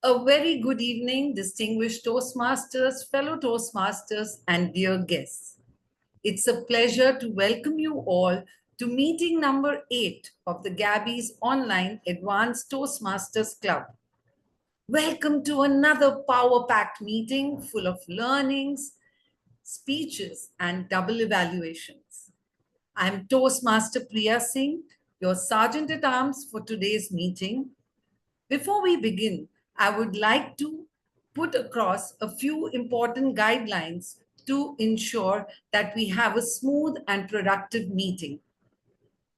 A very good evening, distinguished Toastmasters, fellow Toastmasters, and dear guests. It's a pleasure to welcome you all to meeting number 8 of the Gabbys Online Advanced Toastmasters Club. Welcome to another power-packed meeting full of learnings, speeches, and double evaluations. I'm Toastmaster Priya Singh, your Sergeant at Arms for today's meeting. Before we begin, I would like to put across a few important guidelines to ensure that we have a smooth and productive meeting.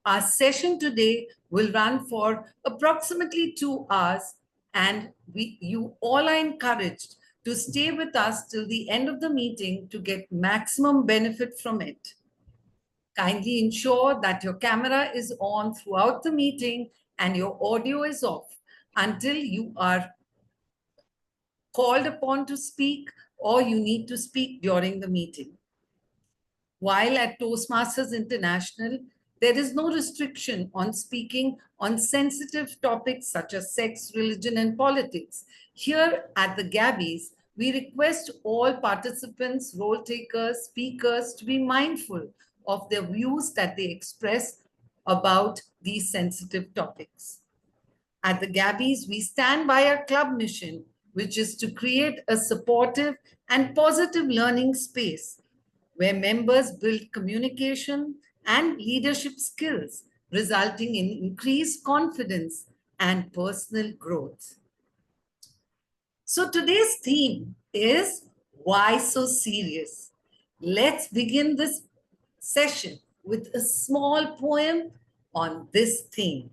Our session today will run for approximately 2 hours, and you all are encouraged to stay with us till the end of the meeting to get maximum benefit from it. Kindly ensure that your camera is on throughout the meeting and your audio is off until you are called upon to speak or you need to speak during the meeting. While at Toastmasters International, there is no restriction on speaking on sensitive topics such as sex, religion, and politics. Here at the Gabbys, we request all participants, role takers, speakers to be mindful of their views that they express about these sensitive topics. At the Gabbys, we stand by our club mission, which is to create a supportive and positive learning space where members build communication and leadership skills, resulting in increased confidence and personal growth. So today's theme is Why So Serious? Let's begin this session with a small poem on this theme.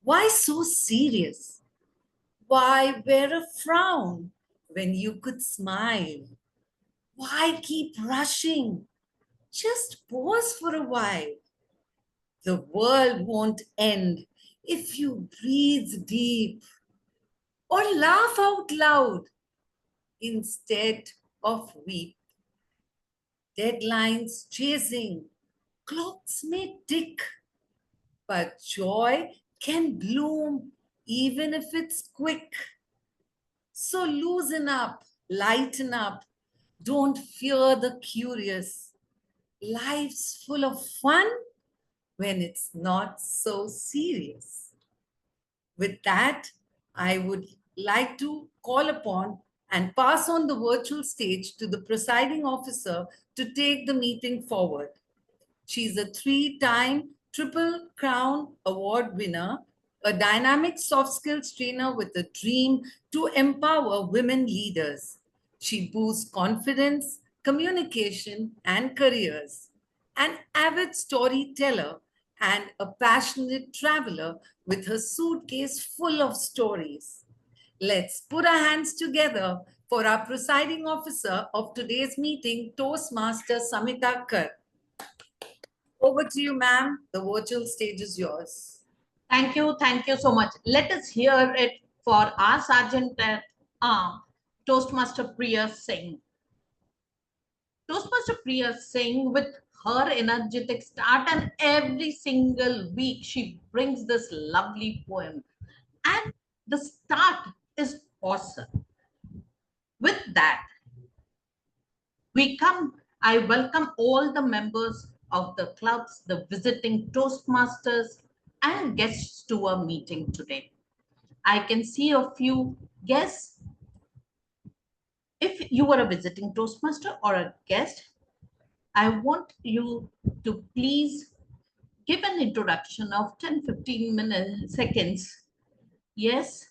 Why so serious? Why wear a frown when you could smile? Why keep rushing? Just pause for a while. The world won't end if you breathe deep or laugh out loud instead of weep. Deadlines chasing, clocks may tick, but joy can bloom even if it's quick. So loosen up, lighten up, don't fear the curious. Life's full of fun when it's not so serious. With that, I would like to call upon and pass on the virtual stage to the presiding officer to take the meeting forward. She's a 3-time Triple Crown Award winner, a dynamic soft skills trainer with a dream to empower women leaders. She boosts confidence, communication, and careers. An avid storyteller and a passionate traveler with her suitcase full of stories. Let's put our hands together for our presiding officer of today's meeting, Toastmaster Samita Kar. Over to you, ma'am. The virtual stage is yours. Thank you so much. Let us hear it for our Sergeant at Arms, Toastmaster Priya Singh. Toastmaster Priya Singh, with her energetic start, and every single week she brings this lovely poem. And the start is awesome. With that, I welcome all the members of the clubs, the visiting Toastmasters, and guests to our meeting today. I can see a few guests. If you are a visiting Toastmaster or a guest, I want you to please give an introduction of 10-15 seconds. Yes,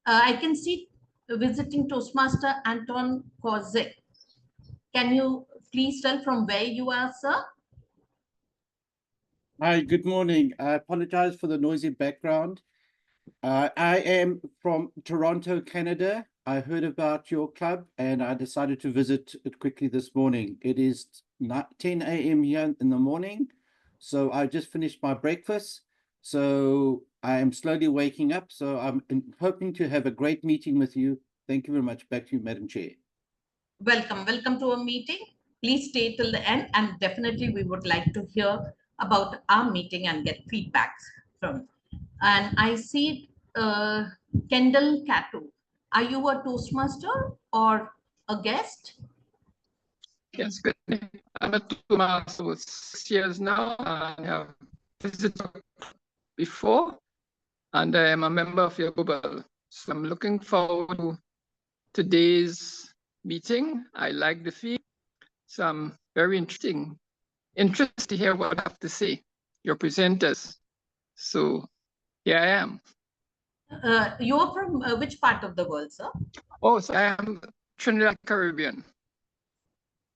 I can see visiting Toastmaster Anton Kozik. Can you please tell from where you are, sir? Hi, good morning. I apologize for the noisy background. I am from Toronto, Canada. I heard about your club and I decided to visit it quickly this morning. It is 10 a.m. here in the morning, so I just finished my breakfast. So I am slowly waking up. So I'm hoping to have a great meeting with you. Thank you very much. Back to you, Madam Chair. Welcome to a meeting. Please stay till the end, and definitely we would like to hear about our meeting and get feedbacks from. And I see Kendall Cato. Are you a Toastmaster or a guest? Yes, good. I'm a Toastmaster for 6 years now. I have visited before, and I am a member of your global. So I'm looking forward to today's meeting. I like the theme, so I'm very interested to hear what you have to say, your presenters. So here I am. You're from which part of the world, sir? Oh, so I am Trinidad Caribbean.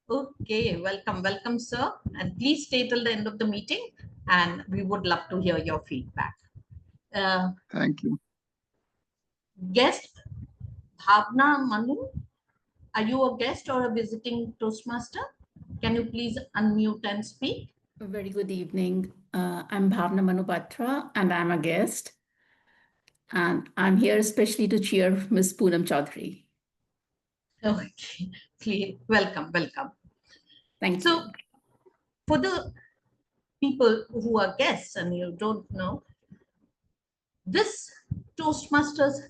Okay, welcome, sir. And please stay till the end of the meeting, and we would love to hear your feedback. Thank you. Guest Bhavna Manu, are you a guest or a visiting Toastmaster? Can you please unmute and speak? A very good evening. I'm Bhavna Manupatra and I'm a guest. And I'm here especially to cheer Ms. Poonam Chaudhary. Okay, please, welcome. Thank you. So, for the people who are guests and you don't know, this Toastmasters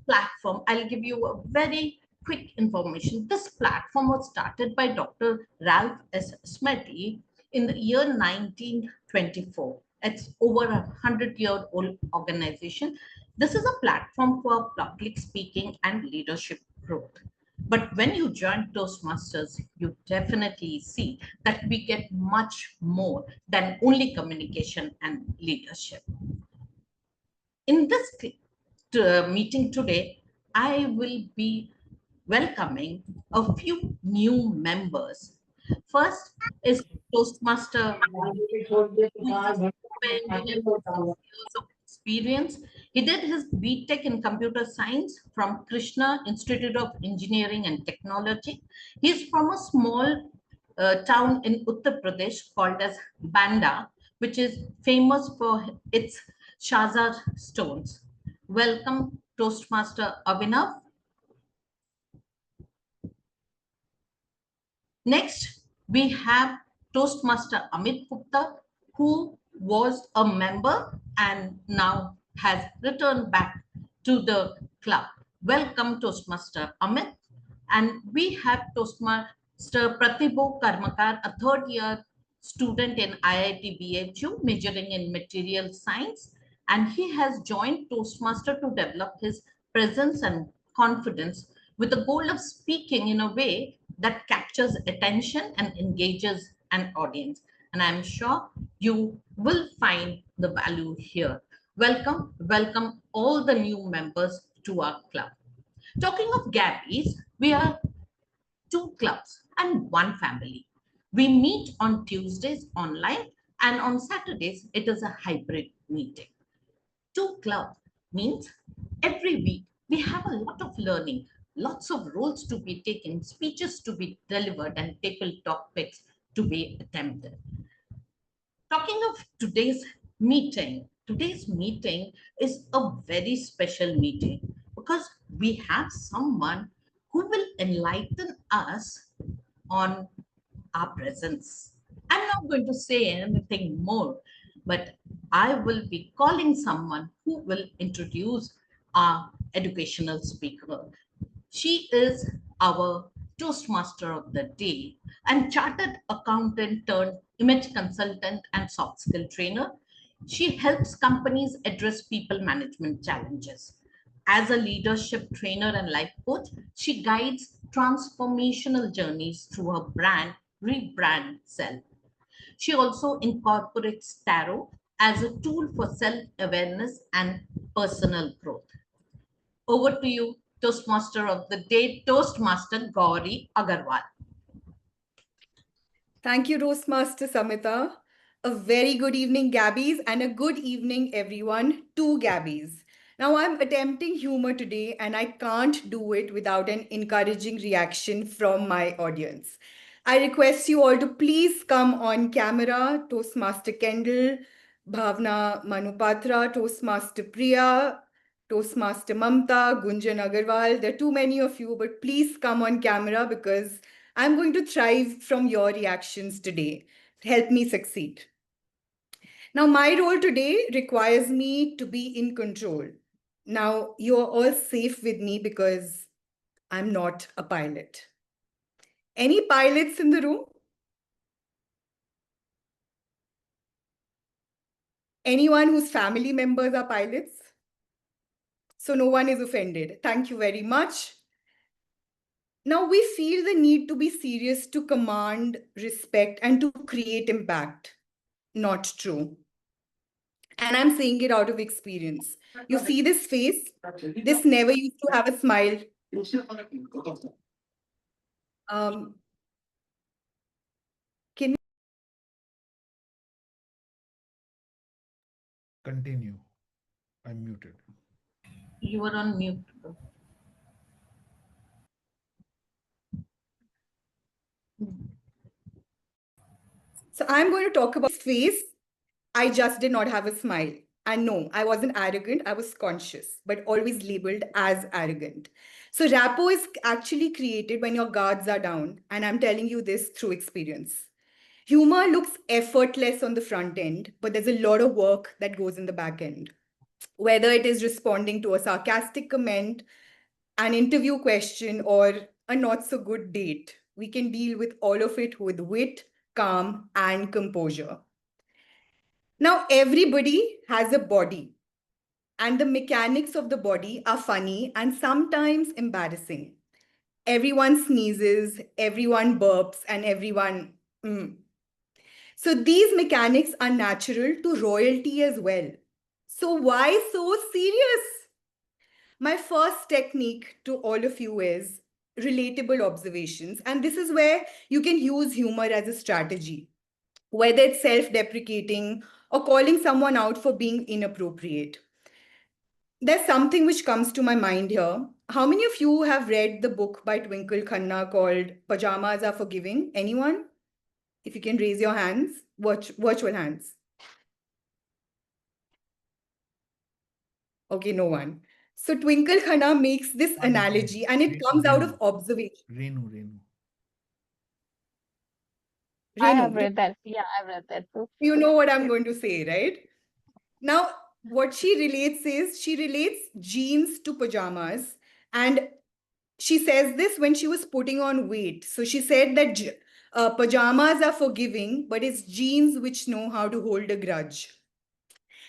platform, I'll give you a very quick information. This platform was started by Dr. Ralph S. Smetty in the year 1924. It's over 100-year-old organization. This is a platform for public speaking and leadership growth. But when you join Toastmasters, you definitely see that we get much more than only communication and leadership. In this meeting today, I will be welcoming a few new members. First is Toastmaster years of experience. He did his BTech in computer science from Krishna Institute of Engineering and Technology. He's from a small town in Uttar Pradesh called as Banda, which is famous for its Shazar stones. Welcome, Toastmaster Abhinav. Next, we have Toastmaster Amit Gupta, who was a member and now has returned back to the club. Welcome, Toastmaster Amit. And we have Toastmaster Pratibho Karmakar, a third-year student in IIT BHU, majoring in material science. And he has joined Toastmaster to develop his presence and confidence with the goal of speaking in a way that captures attention and engages an audience. And I'm sure you will find the value here. Welcome all the new members to our club. Talking of Gabbys, we are two clubs and one family. We meet on Tuesdays online, and on Saturdays, it is a hybrid meeting. Two club means every week we have a lot of learning, lots of roles to be taken, speeches to be delivered, and table topics to be attempted. Talking of today's meeting is a very special meeting because we have someone who will enlighten us on our presence. I'm not going to say anything more, but I will be calling someone who will introduce our educational speaker. She is our Toastmaster of the day and chartered accountant turned image consultant and soft skill trainer. She helps companies address people management challenges. As a leadership trainer and life coach, she guides transformational journeys through her brand, Rebrand Self. She also incorporates tarot as a tool for self-awareness and personal growth. Over to you, Toastmaster of the day, Toastmaster Gauri Agarwal. Thank you, Toastmaster Samita. A very good evening, Gabbys, and a good evening, everyone, to Gabbys. Now, I'm attempting humor today, and I can't do it without an encouraging reaction from my audience. I request you all to please come on camera, Toastmaster Kendall, Bhavna Manupatra, Toastmaster Priya, Toastmaster Mamta, Gunjan Agarwal. There are too many of you, but please come on camera because I'm going to thrive from your reactions today. Help me succeed. Now, my role today requires me to be in control. Now, you're all safe with me because I'm not a pilot. Any pilots in the room? Anyone whose family members are pilots? So no one is offended. Thank you very much. Now we feel the need to be serious to command respect and to create impact. Not true. And I'm saying it out of experience. You see this face? This never used to have a smile. Can Continue. I'm muted. You were on mute. So I'm going to talk about face. I just did not have a smile. And no, I wasn't arrogant. I was conscious, but always labeled as arrogant. So rapport is actually created when your guards are down. And I'm telling you this through experience. Humor looks effortless on the front end, but there's a lot of work that goes in the back end. Whether it is responding to a sarcastic comment, an interview question, or a not so good date, we can deal with all of it with wit, calm, and composure. Now, everybody has a body, and the mechanics of the body are funny and sometimes embarrassing. Everyone sneezes, everyone burps, and everyone. So these mechanics are natural to royalty as well. So why so serious? My first technique to all of you is relatable observations. And this is where you can use humor as a strategy, whether it's self-deprecating or calling someone out for being inappropriate. There's something which comes to my mind here. How many of you have read the book by Twinkle Khanna called Pajamas Are Forgiving? Anyone? If you can raise your hands, virtual hands. Okay, no one. So Twinkle Khanna makes this analogy and it comes out of observation. Renu. I have Renu, read that. Yeah, I've read that too. you know what I'm going to say, right? Now, what she relates is she relates jeans to pajamas. And she says this when she was putting on weight. So she said that pajamas are forgiving, but it's jeans which know how to hold a grudge.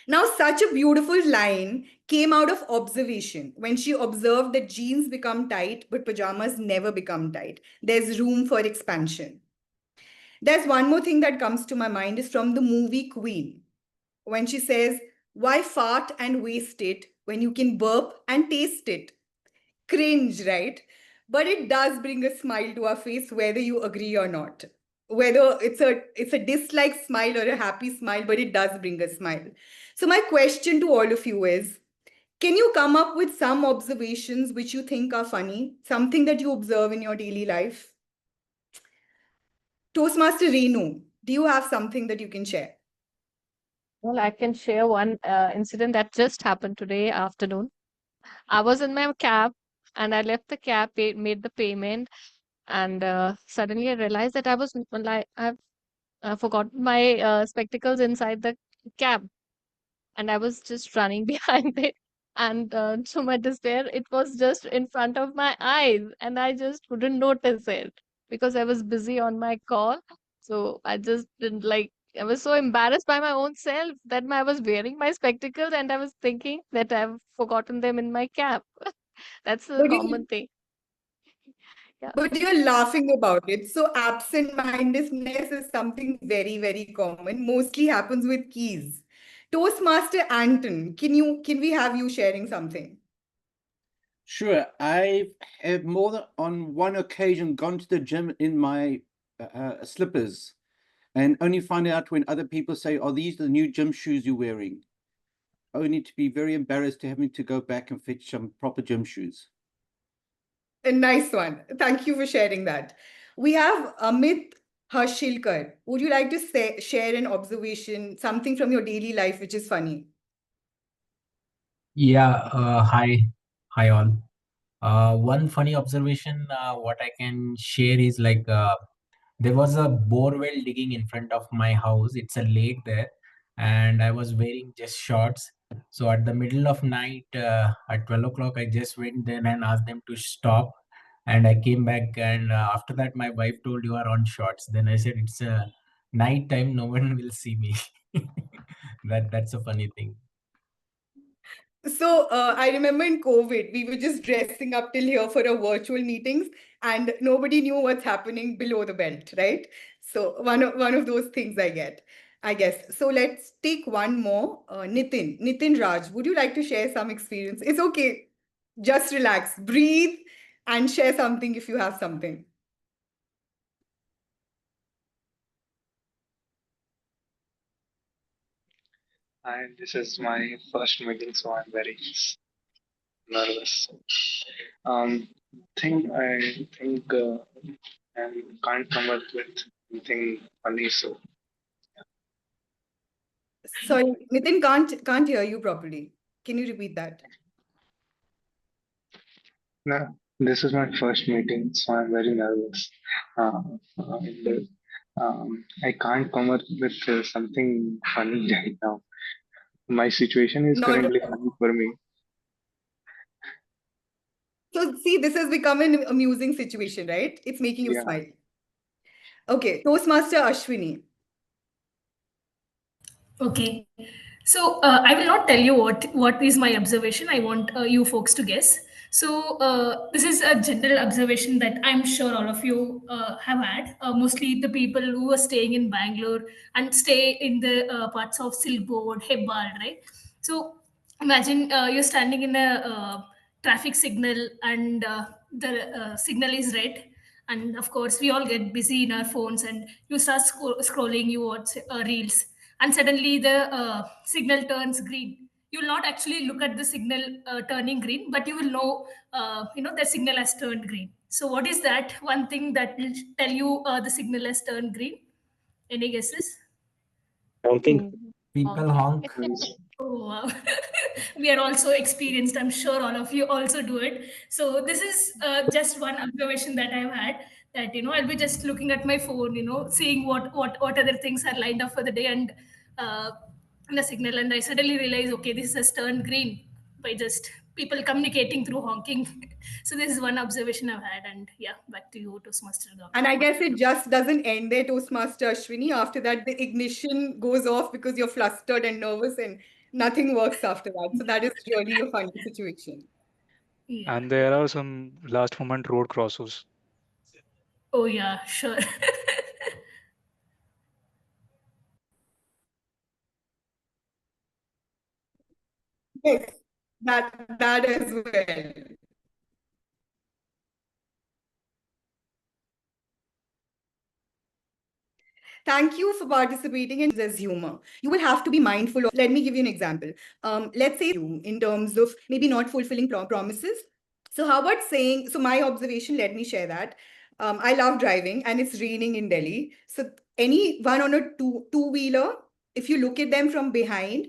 Now, such a beautiful line came out of observation when she observed that jeans become tight, but pajamas never become tight. There's room for expansion. There's one more thing that comes to my mind is from the movie Queen, when she says, "Why fart and waste it when you can burp and taste it?" Cringe, right? But it does bring a smile to our face, whether you agree or not. Whether it's a dislike smile or a happy smile, but it does bring a smile. So my question to all of you is, can you come up with some observations which you think are funny, something that you observe in your daily life? Toastmaster Renu, do you have something that you can share? Well, I can share one incident that just happened today afternoon. I was in my cab and I left the cab, made the payment, and suddenly I realized that I've forgotten my spectacles inside the cab, and I was just running behind it. And to my despair, it was just in front of my eyes, and I just couldn't notice it because I was busy on my call. So I just didn't like. I was so embarrassed by my own self that I was wearing my spectacles and I was thinking that I've forgotten them in my cab. That's a But common thing. Yeah. But you're laughing about it. So absent-mindedness is something very, very common. Mostly happens with keys. Toastmaster Anton, can we have you sharing something? Sure. I have more than on one occasion gone to the gym in my slippers and only find out when other people say, "Are these the new gym shoes you're wearing?" Only to be very embarrassed to having to go back and fetch some proper gym shoes. A nice one. Thank you for sharing that. We have Amit Harshilkar. Would you like to share an observation, something from your daily life which is funny? Yeah, hi all. One funny observation, what I can share is like there was a bore well digging in front of my house. It's a lake there, and I was wearing just shorts. So at the middle of night, at 12 o'clock, I just went there and asked them to stop. And I came back, and after that, my wife told, "You are on shorts." Then I said, "It's night time, no one will see me." That's a funny thing. So I remember in COVID, we were just dressing up till here for our virtual meetings, and nobody knew what's happening below the belt, right? So one of those things I guess. So let's take one more. Nitin Raj, would you like to share some experience? It's okay. Just relax, breathe, and share something if you have something. And this is my first meeting, so I'm very nervous. Um, I think I can't come up with anything funny. So Sorry, Nitin can't hear you properly. Can you repeat that? no, this is my first meeting, so I'm very nervous. I can't come up with something funny right now. My situation is Not currently funny for me. So see, this has become an amusing situation, right? It's making you Yeah. smile. Okay, Toastmaster Ashwini. Okay. So I will not tell you what is my observation. I want you folks to guess. So this is a general observation that I'm sure all of you have had. Mostly the people who are staying in Bangalore and stay in the parts of Silkboard, Hebbal, right? So imagine you're standing in a traffic signal and the signal is red, and of course we all get busy in our phones and you start scrolling, you watch reels, and suddenly the signal turns green. You will not actually look at the signal turning green, but you will know, the signal has turned green. So what is that one thing that will tell you the signal has turned green? Any guesses? Honking. Mm, People honking. honk. Oh, wow. We are also experienced. I'm sure all of you also do it. So this is just one observation that I've had, that I'll be just looking at my phone, seeing what other things are lined up for the day, and uh, the signal, and I suddenly realize, okay, this has turned green by just people communicating through honking. So this is one observation I've had, and yeah, back to you, Toastmaster Gab. And I guess it just doesn't end there, Toastmaster Ashwini. After that, the ignition goes off because you're flustered and nervous and nothing works after that. So that is really a funny situation. Yeah. And there are some last moment road crosses. Oh yeah, sure. Yes, that as well. Thank you for participating in this humor. You will have to be mindful of, let me give you an example. Let's say you in terms of maybe not fulfilling promises. So how about saying, so my observation, let me share that. I love driving and it's raining in Delhi. So anyone on a two-wheeler, if you look at them from behind,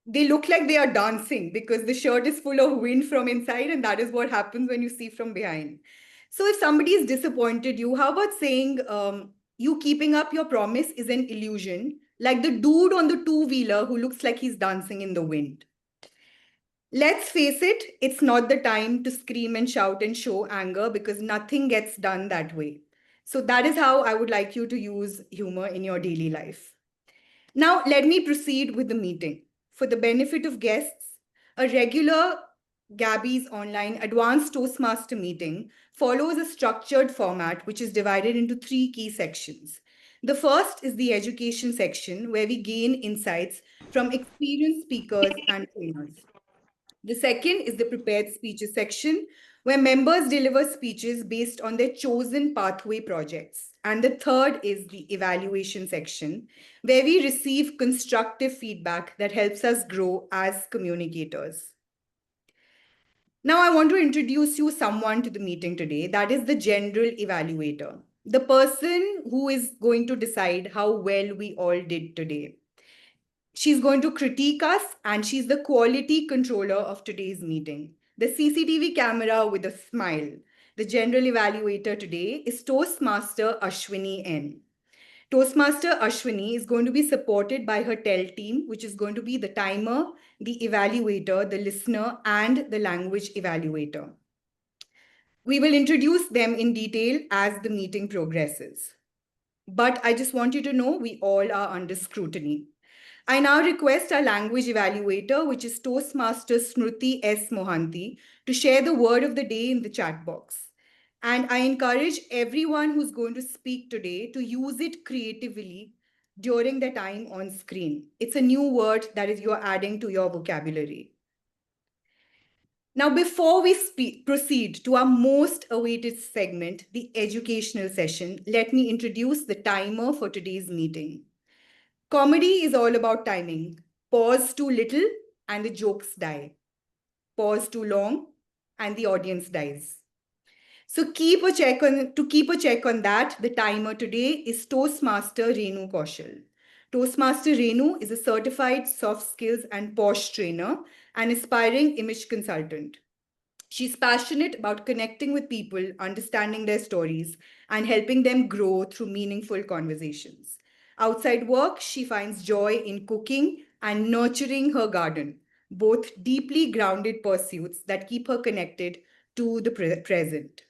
they look like they are dancing because the shirt is full of wind from inside, and that is what happens when you see from behind. So if somebody is disappointed you, how about saying you keeping up your promise is an illusion, like the dude on the two-wheeler who looks like he's dancing in the wind. Let's face it, it's not the time to scream and shout and show anger because nothing gets done that way. So that is how I would like you to use humor in your daily life. Now, let me proceed with the meeting. For the benefit of guests, a regular Gabbys Online Advanced Toastmaster meeting follows a structured format which is divided into 3 key sections. The first is the education section, where we gain insights from experienced speakers and trainers. The second is the prepared speeches section, where members deliver speeches based on their chosen pathway projects. And the third is the evaluation section, where we receive constructive feedback that helps us grow as communicators. Now, I want to introduce you someone to the meeting today. That is the general evaluator, the person who is going to decide how well we all did today. She's going to critique us, and she's the quality controller of today's meeting. The CCTV camera with a smile. The general evaluator today is Toastmaster Ashwini N. Toastmaster Ashwini is going to be supported by her TEL team, which is going to be the timer, the evaluator, the listener, and the language evaluator. We will introduce them in detail as the meeting progresses. But I just want you to know we all are under scrutiny. I now request our language evaluator, which is Toastmaster Smriti S. Mohanty, to share the word of the day in the chat box. And I encourage everyone who's going to speak today to use it creatively during the time on screen. It's a new word that is you're adding to your vocabulary. Now, before we proceed to our most awaited segment, the educational session, let me introduce the timer for today's meeting. Comedy is all about timing. Pause too little and the jokes die. Pause too long and the audience dies. So keep a check on that. The timer today is Toastmaster Renu Kaushal. Toastmaster Renu is a certified soft skills and POSH trainer and aspiring image consultant. She's passionate about connecting with people, understanding their stories, and helping them grow through meaningful conversations. Outside work, she finds joy in cooking and nurturing her garden, both deeply grounded pursuits that keep her connected to the present.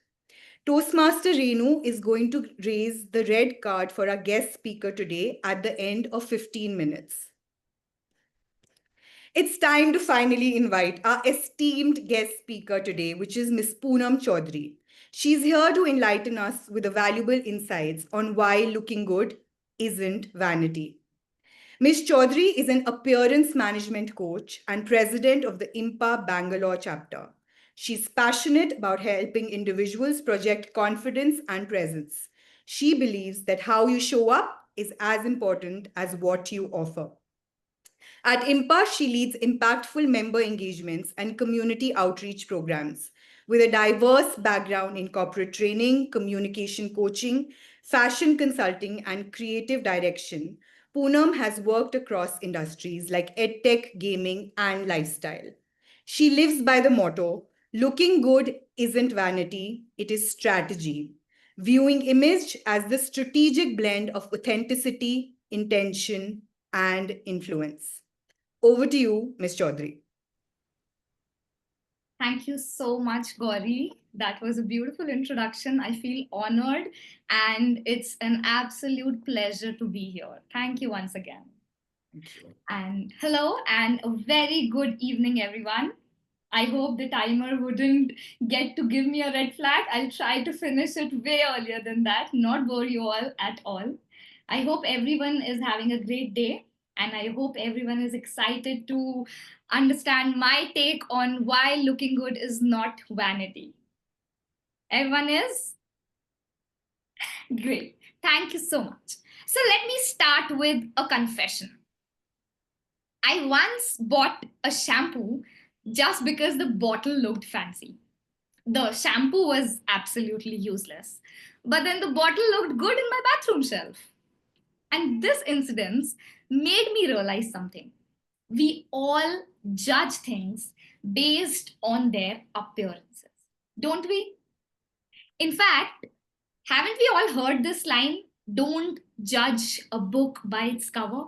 Toastmaster Renu is going to raise the red card for our guest speaker today at the end of 15 minutes. It's time to finally invite our esteemed guest speaker today, which is Ms. Poonam Chaudhary. She's here to enlighten us with the valuable insights on why looking good isn't vanity. Ms. Chaudhary is an appearance management coach and president of the IMPA Bangalore chapter. She's passionate about helping individuals project confidence and presence. She believes that how you show up is as important as what you offer. At IMPA, she leads impactful member engagements and community outreach programs. With a diverse background in corporate training, communication coaching, fashion consulting, and creative direction, Poonam has worked across industries like edtech, gaming, and lifestyle. She lives by the motto, looking good isn't vanity, it is strategy, viewing image as the strategic blend of authenticity, intention, and influence. Over to you, Ms. Chaudhary. Thank you so much, Gauri. That was a beautiful introduction. I feel honored, and it's an absolute pleasure to be here. Thank you once again. Thank you. And hello, and a very good evening, everyone. I hope the timer wouldn't get to give me a red flag. I'll try to finish it way earlier than that, not bore you all at all. I hope everyone is having a great day. And I hope everyone is excited to understand my take on why looking good is not vanity. Everyone is? Great. Thank you so much. So let me start with a confession. I once bought a shampoo just because the bottle looked fancy. The shampoo was absolutely useless, but then the bottle looked good in my bathroom shelf. And this incident made me realize something. We all judge things based on their appearances, don't we? In fact, haven't we all heard this line, don't judge a book by its cover?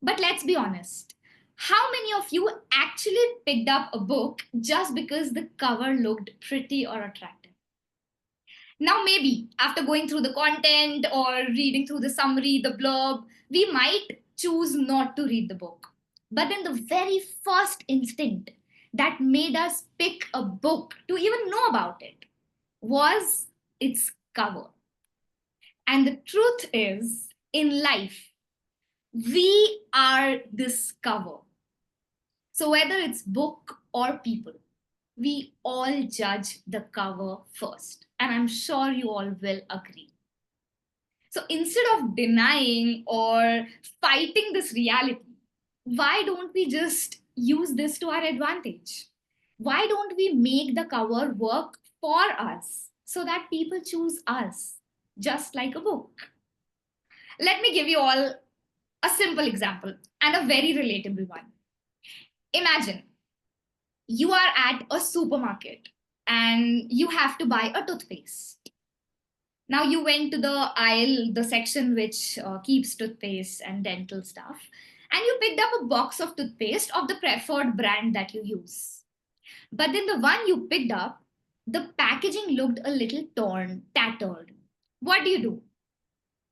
But let's be honest. How many of you actually picked up a book just because the cover looked pretty or attractive? Now, maybe after going through the content or reading through the summary, the blurb, we might choose not to read the book. But then the very first instinct that made us pick a book to even know about it was its cover. And the truth is, in life, we are this cover. So whether it's book or people, we all judge the cover first. And I'm sure you all will agree. So instead of denying or fighting this reality, why don't we just use this to our advantage? Why don't we make the cover work for us so that people choose us, just like a book? Let me give you all a simple example and a very relatable one. Imagine you are at a supermarket and you have to buy a toothpaste. Now you went to the aisle, the section which keeps toothpaste and dental stuff, and you picked up a box of toothpaste of the preferred brand that you use. But then the one you picked up, the packaging looked a little torn, tattered. What do? Do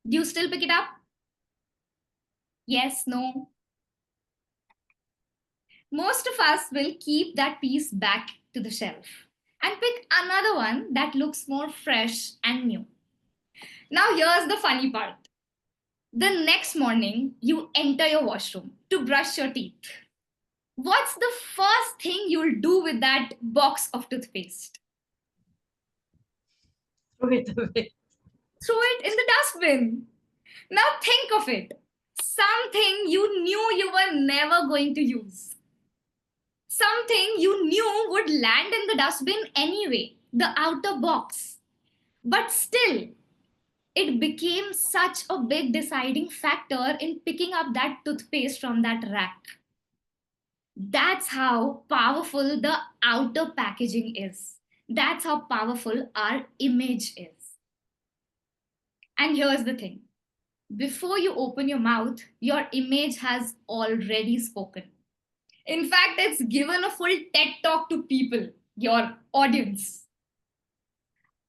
you still pick it up? Yes, no? Most of us will keep that piece back to the shelf and pick another one that looks more fresh and new. Now, here's the funny part. The next morning, you enter your washroom to brush your teeth. What's the first thing you'll do with that box of toothpaste? Throw it away. Throw it in the dustbin. Now think of it. Something you knew you were never going to use. Something you knew would land in the dustbin anyway, the outer box. But still, it became such a big deciding factor in picking up that toothpaste from that rack. That's how powerful the outer packaging is. That's how powerful our image is. And here's the thing. Before you open your mouth, your image has already spoken. In fact, it's given a full TED talk to people, your audience.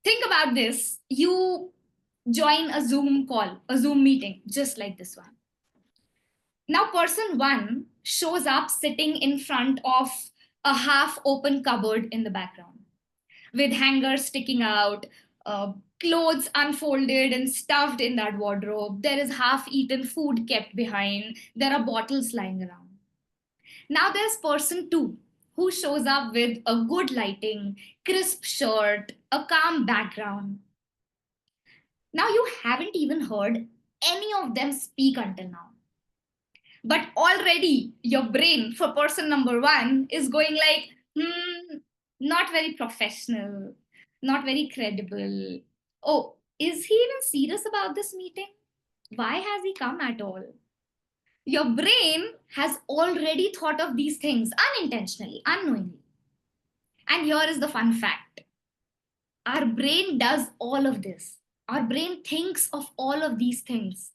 Think about this. You join a Zoom call, a Zoom meeting, just like this one. Now, person one shows up sitting in front of a half-open cupboard in the background with hangers sticking out, clothes unfolded and stuffed in that wardrobe. There is half-eaten food kept behind. There are bottles lying around. Now there's person two who shows up with a good lighting, crisp shirt, a calm background. Now you haven't even heard any of them speak until now. But already your brain for person number one is going like, not very professional, not very credible. Oh, is he even serious about this meeting? Why has he come at all? Your brain has already thought of these things unintentionally, unknowingly. And here is the fun fact. Our brain does all of this. Our brain thinks of all of these things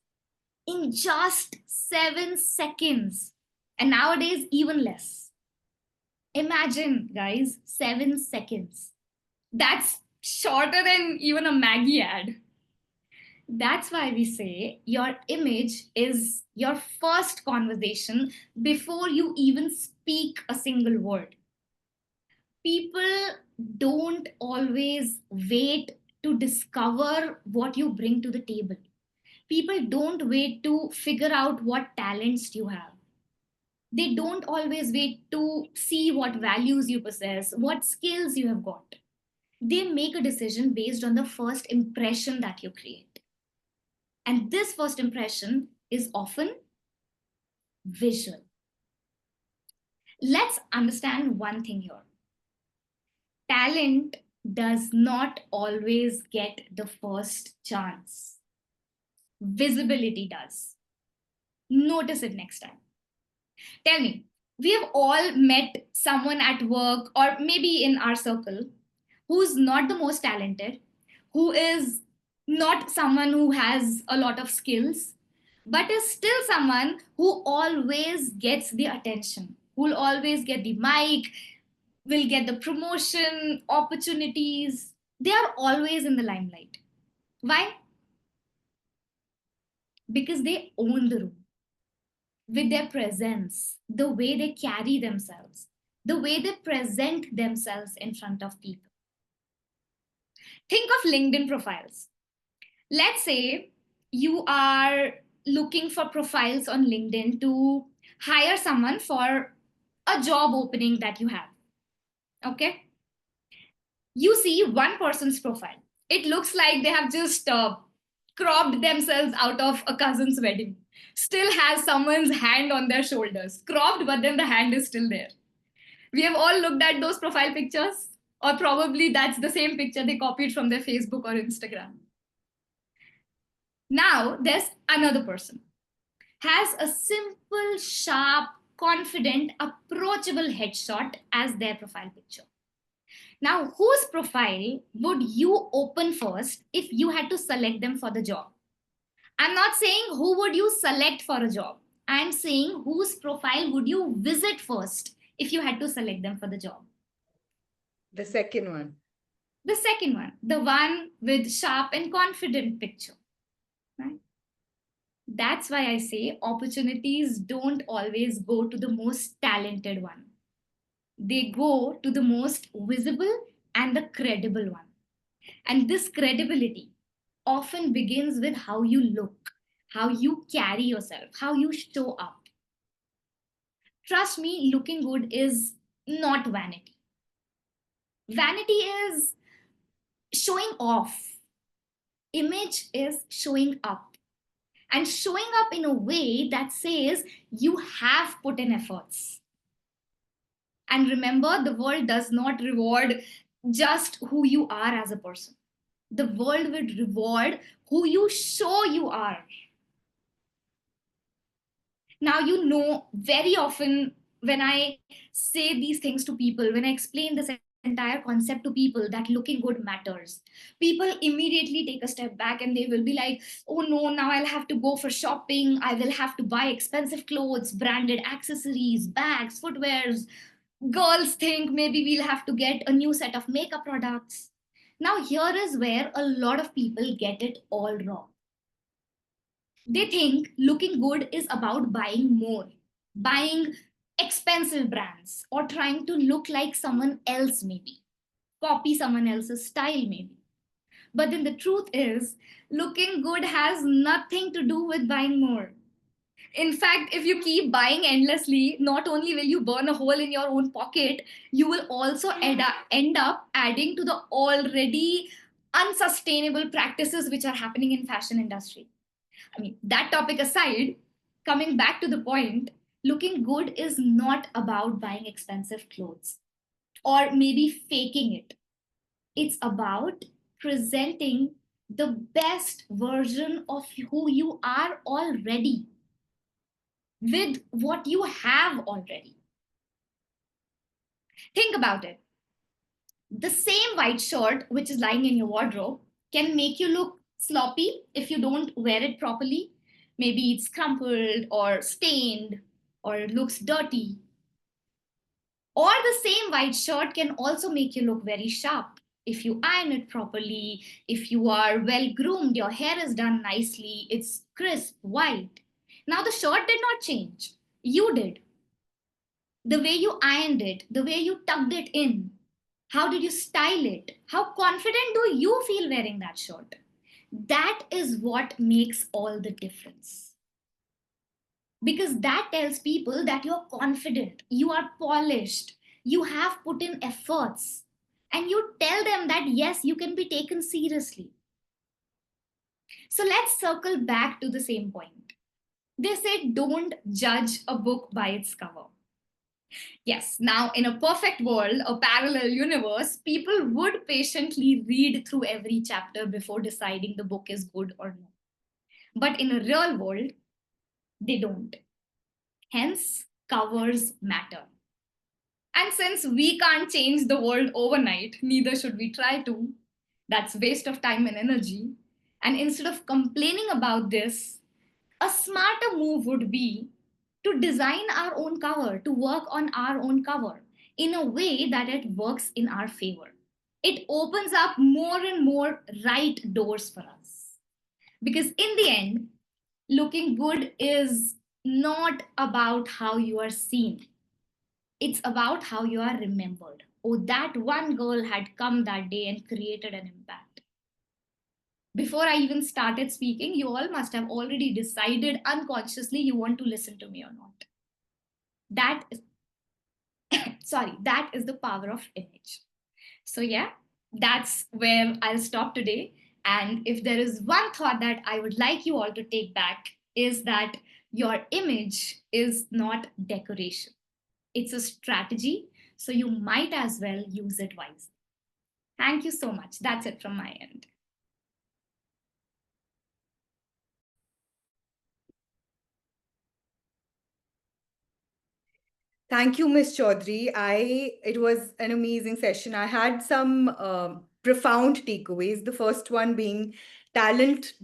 in just 7 seconds. And nowadays, even less. Imagine, guys, 7 seconds. That's shorter than even a Maggie ad. That's why we say your image is your first conversation before you even speak a single word. People don't always wait to discover what you bring to the table. People don't wait to figure out what talents you have. They don't always wait to see what values you possess, what skills you have got. They make a decision based on the first impression that you create. And this first impression is often visual. Let's understand one thing here. Talent does not always get the first chance. Visibility does. Notice it next time. Tell me, we have all met someone at work or maybe in our circle who's not the most talented, who is not someone who has a lot of skills, but is still someone who always gets the attention, who will always get the mic, will get the promotion, opportunities. They are always in the limelight. Why? Because they own the room with their presence, the way they carry themselves, the way they present themselves in front of people. Think of LinkedIn profiles. Let's say you are looking for profiles on LinkedIn to hire someone for a job opening that you have. Okay? You see one person's profile. It looks like they have just cropped themselves out of a cousin's wedding. Still has someone's hand on their shoulders. Cropped, but then the hand is still there. We have all looked at those profile pictures, or probably that's the same picture they copied from their Facebook or Instagram. Now there's another person. Has a simple, sharp, confident, approachable headshot as their profile picture. Now, whose profile would you open first if you had to select them for the job? I'm not saying who would you select for a job. I'm saying whose profile would you visit first if you had to select them for the job? The second one. The second one, the one with sharp and confident picture, right? That's why I say opportunities don't always go to the most talented one. They go to the most visible and the credible one. And this credibility often begins with how you look, how you carry yourself, how you show up. Trust me, looking good is not vanity. Vanity is showing off, image is showing up. And showing up in a way that says you have put in efforts. And remember, the world does not reward just who you are as a person. The world will reward who you show you are. Now, you know, very often when I say these things to people, when I explain this entire concept to people that looking good matters, people immediately take a step back and they will be like, oh no, now I'll have to go for shopping. I will have to buy expensive clothes, branded accessories, bags, footwears. Girls think maybe we'll have to get a new set of makeup products. Now, here is where a lot of people get it all wrong. They think looking good is about buying more, buying expensive brands, or trying to look like someone else, maybe copy someone else's style, maybe. But then the truth is, looking good has nothing to do with buying more. In fact, if you keep buying endlessly, not only will you burn a hole in your own pocket, you will also end up adding to the already unsustainable practices which are happening in fashion industry. I mean, that topic aside, coming back to the point, looking good is not about buying expensive clothes or maybe faking it. It's about presenting the best version of who you are already with what you have already. Think about it. The same white shirt which is lying in your wardrobe can make you look sloppy if you don't wear it properly. Maybe it's crumpled or stained or it looks dirty. Or the same white shirt can also make you look very sharp if you iron it properly, if you are well groomed, your hair is done nicely, it's crisp, white. Now the shirt did not change. You did. The way you ironed it, the way you tucked it in, how did you style it? How confident do you feel wearing that shirt? That is what makes all the difference. Because that tells people that you're confident, you are polished, you have put in efforts, and you tell them that yes, you can be taken seriously. So let's circle back to the same point. They say don't judge a book by its cover. Yes, now in a perfect world, a parallel universe, people would patiently read through every chapter before deciding the book is good or not. But in a real world, they don't. Hence, covers matter. And since we can't change the world overnight, neither should we try to. That's waste of time and energy. And instead of complaining about this, a smarter move would be to design our own cover, to work on our own cover in a way that it works in our favor. It opens up more and more right doors for us. Because in the end, looking good is not about how you are seen. It's about how you are remembered. Oh, that one girl had come that day and created an impact. Before I even started speaking, you all must have already decided unconsciously you want to listen to me or not. That is, that is the power of image. So yeah, that's where I'll stop today. And if there is one thought that I would like you all to take back is that your image is not decoration. It's a strategy. So you might as well use it wisely. Thank you so much. That's it from my end. Thank you, Miss Chaudhary. It was an amazing session. I had some profound takeaways. The first one being talent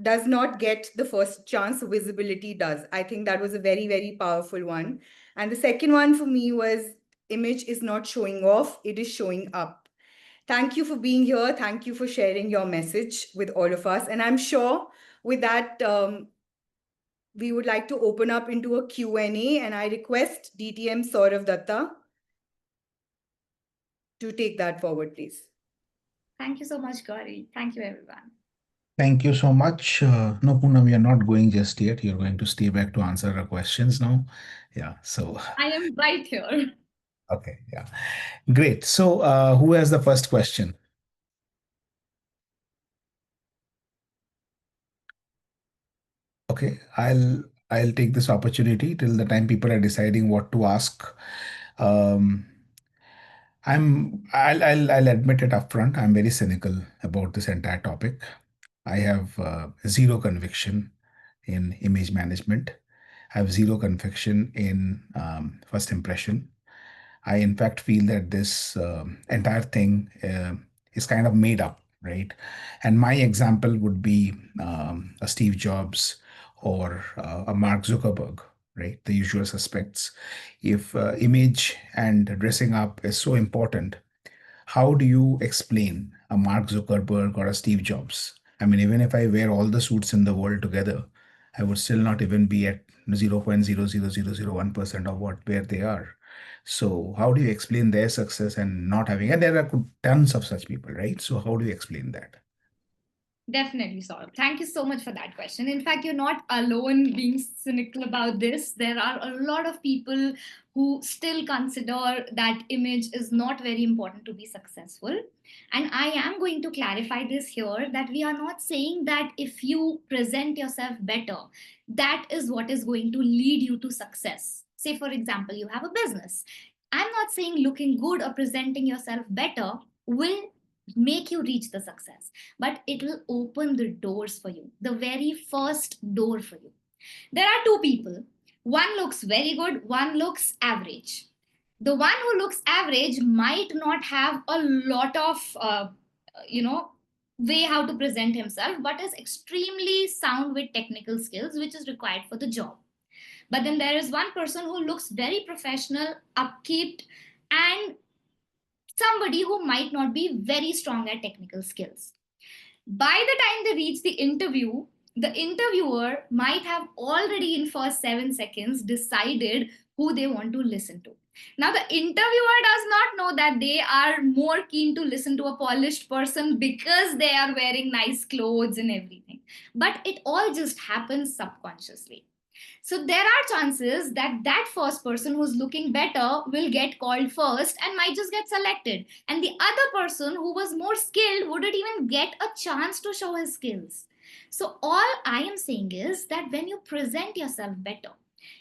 does not get the first chance, visibility does. I think that was a very, very powerful one. And the second one for me was image is not showing off, it is showing up. Thank you for being here. Thank you for sharing your message with all of us. And I'm sure with that, we would like to open up into a Q&A, and I request DTM Saurav Datta to take that forward, please. Thank you so much, Gauri. Thank you, everyone. Thank you so much. No, Poonam, we are not going just yet. You're going to stay back to answer our questions now. Yeah, so. I am right here. Okay, yeah. Great. So who has the first question? Okay, I'll take this opportunity till the time people are deciding what to ask. I'll admit it upfront. I'm very cynical about this entire topic. I have zero conviction in image management. I have zero conviction in first impression. I, in fact, feel that this entire thing is kind of made up, right? And my example would be a Steve Jobs or a Mark Zuckerberg, right? The usual suspects. If image and dressing up is so important, how do you explain a Mark Zuckerberg or a Steve Jobs? I mean, even if I wear all the suits in the world together, I would still not even be at 0.00001% of where they are. So how do you explain their success and not having, and there are tons of such people, right? So how do you explain that? Definitely, Saurabh. Thank you so much for that question. In fact, you're not alone being cynical about this. There are a lot of people who still consider that image is not very important to be successful. And I am going to clarify this here that we are not saying that if you present yourself better, that is what is going to lead you to success. Say, for example, you have a business. I'm not saying looking good or presenting yourself better will make you reach the success, but it will open the doors for you, the very first door for you. There are two people. One looks very good, one looks average. The one who looks average might not have a lot of, way how to present himself, but is extremely sound with technical skills, which is required for the job. But then there is one person who looks very professional, upkeep, and somebody who might not be very strong at technical skills. By the time they reach the interview, the interviewer might have already in first 7 seconds decided who they want to listen to. Now, the interviewer does not know that they are more keen to listen to a polished person because they are wearing nice clothes and everything. But it all just happens subconsciously. So there are chances that that first person who's looking better will get called first and might just get selected. And the other person who was more skilled wouldn't even get a chance to show his skills. So all I am saying is that when you present yourself better,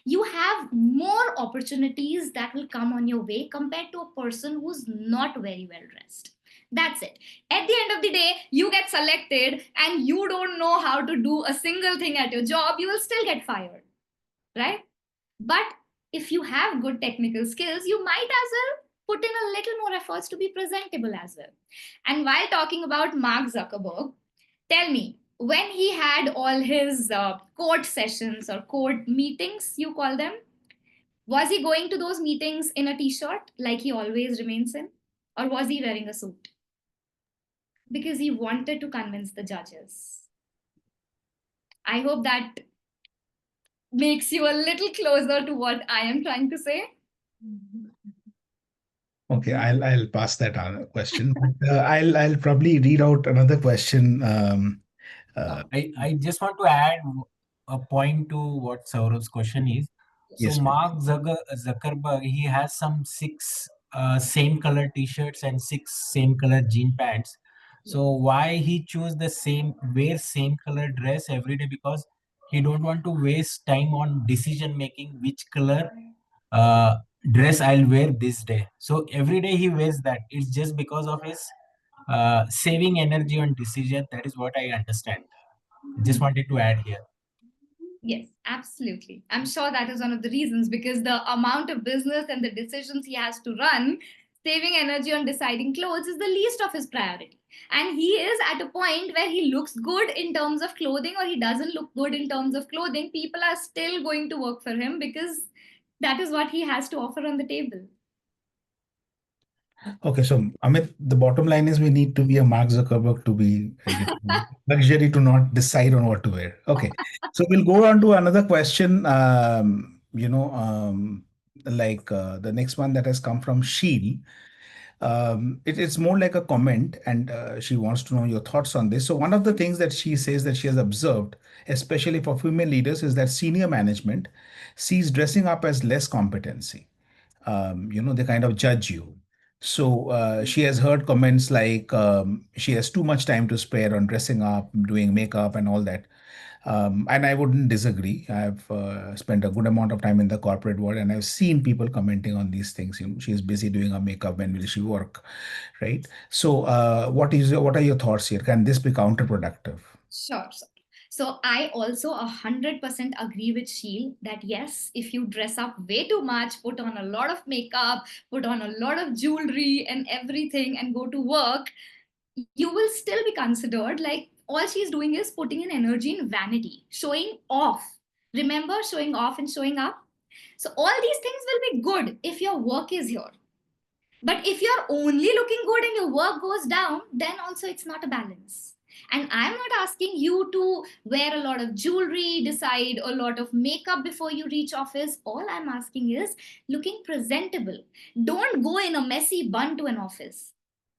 you have more opportunities that will come on your way compared to a person who's not very well dressed. That's it. At the end of the day, you get selected and you don't know how to do a single thing at your job, you will still get fired. Right? But if you have good technical skills, you might as well put in a little more efforts to be presentable as well. And while talking about Mark Zuckerberg, tell me, when he had all his court sessions or court meetings, you call them, was he going to those meetings in a t-shirt like he always remains in? Or was he wearing a suit? Because he wanted to convince the judges. I hope that makes you a little closer to what I am trying to say. Okay, I'll pass that on question. But, I'll probably read out another question. I just want to add a point to what Saurav's question is. So Yes, Mark Zuckerberg, he has some six same color t-shirts and six same color jean pants. So why he choose the wear same color dress every day? Because he don't want to waste time on decision making which color uh, dress I'll wear this day. So every day he wears that. It's just because of his saving energy on decision. That is what I understand. Just wanted to add here. Yes, absolutely. I'm sure that is one of the reasons, because the amount of business and the decisions he has to run, saving energy on deciding clothes is the least of his priority. And he is at a point where he looks good in terms of clothing or he doesn't look good in terms of clothing. People are still going to work for him because that is what he has to offer on the table. Okay, so Amit, the bottom line is we need to be a Mark Zuckerberg to be luxury to not decide on what to wear. Okay, so we'll go on to another question. The next one that has come from Sheel. It's more like a comment, and she wants to know your thoughts on this. So one of the things that she says that she has observed, especially for female leaders, is that senior management sees dressing up as less competency. They kind of judge you. So she has heard comments like she has too much time to spare on dressing up, doing makeup, and all that. And I wouldn't disagree. I've spent a good amount of time in the corporate world, and I've seen people commenting on these things. She's busy doing her makeup. When will she work, right? So, what are your thoughts here? Can this be counterproductive? Sure. So I also 100% agree with Sheel that yes, if you dress up way too much, put on a lot of makeup, put on a lot of jewelry and everything, and go to work, you will still be considered like all she's doing is putting in energy in vanity, showing off. Remember, showing off and showing up? So all these things will be good if your work is here. But if you're only looking good and your work goes down, then also it's not a balance. And I'm not asking you to wear a lot of jewelry, decide a lot of makeup before you reach office. All I'm asking is looking presentable. Don't go in a messy bun to an office.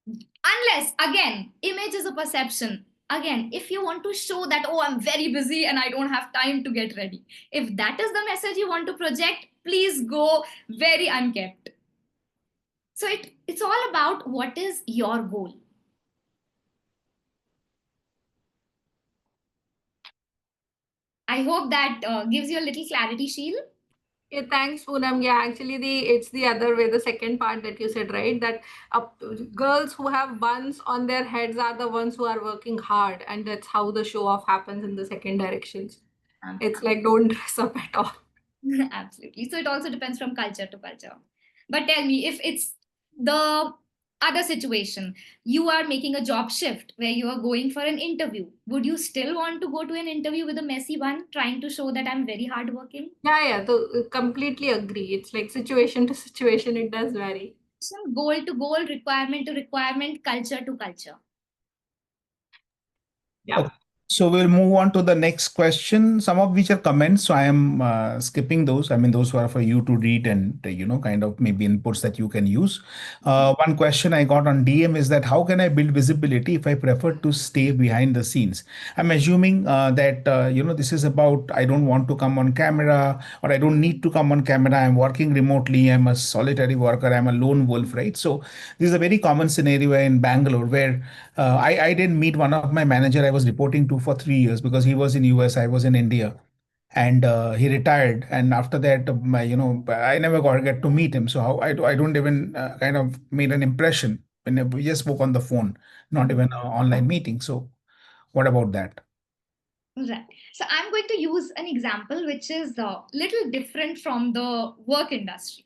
Unless, again, image is a perception. Again, if you want to show that, oh, I'm very busy and I don't have time to get ready. If that is the message you want to project, please go very unkept. So it's all about what is your goal. I hope that gives you a little clarity, Sheel. Yeah, thanks, Poonam. Yeah, actually, it's the other way. The second part that you said, right? That girls who have buns on their heads are the ones who are working hard, and that's how the show off happens in the second directions. It's like don't dress up at all. Absolutely. So it also depends from culture to culture. But tell me, if it's the other situation, you are making a job shift where you are going for an interview, would you still want to go to an interview with a messy one, trying to show that I'm very hardworking? Yeah, so completely agree. It's like situation to situation, it does vary. Goal to goal, requirement to requirement, culture to culture. Yeah. Okay. So we'll move on to the next question, some of which are comments. So I am skipping those. I mean, those were for you to read and, kind of maybe inputs that you can use. One question I got on DM is that how can I build visibility if I prefer to stay behind the scenes? I'm assuming that, this is about I don't want to come on camera or I don't need to come on camera. I'm working remotely. I'm a solitary worker. I'm a lone wolf, right? So this is a very common scenario in Bangalore where I didn't meet one of my manager I was reporting to for 3 years because he was in US, I was in India, and he retired. And after that, I never got get to meet him. So I don't even kind of made an impression when we just spoke on the phone, not even an online meeting. So what about that? Right. So I'm going to use an example which is a little different from the work industry.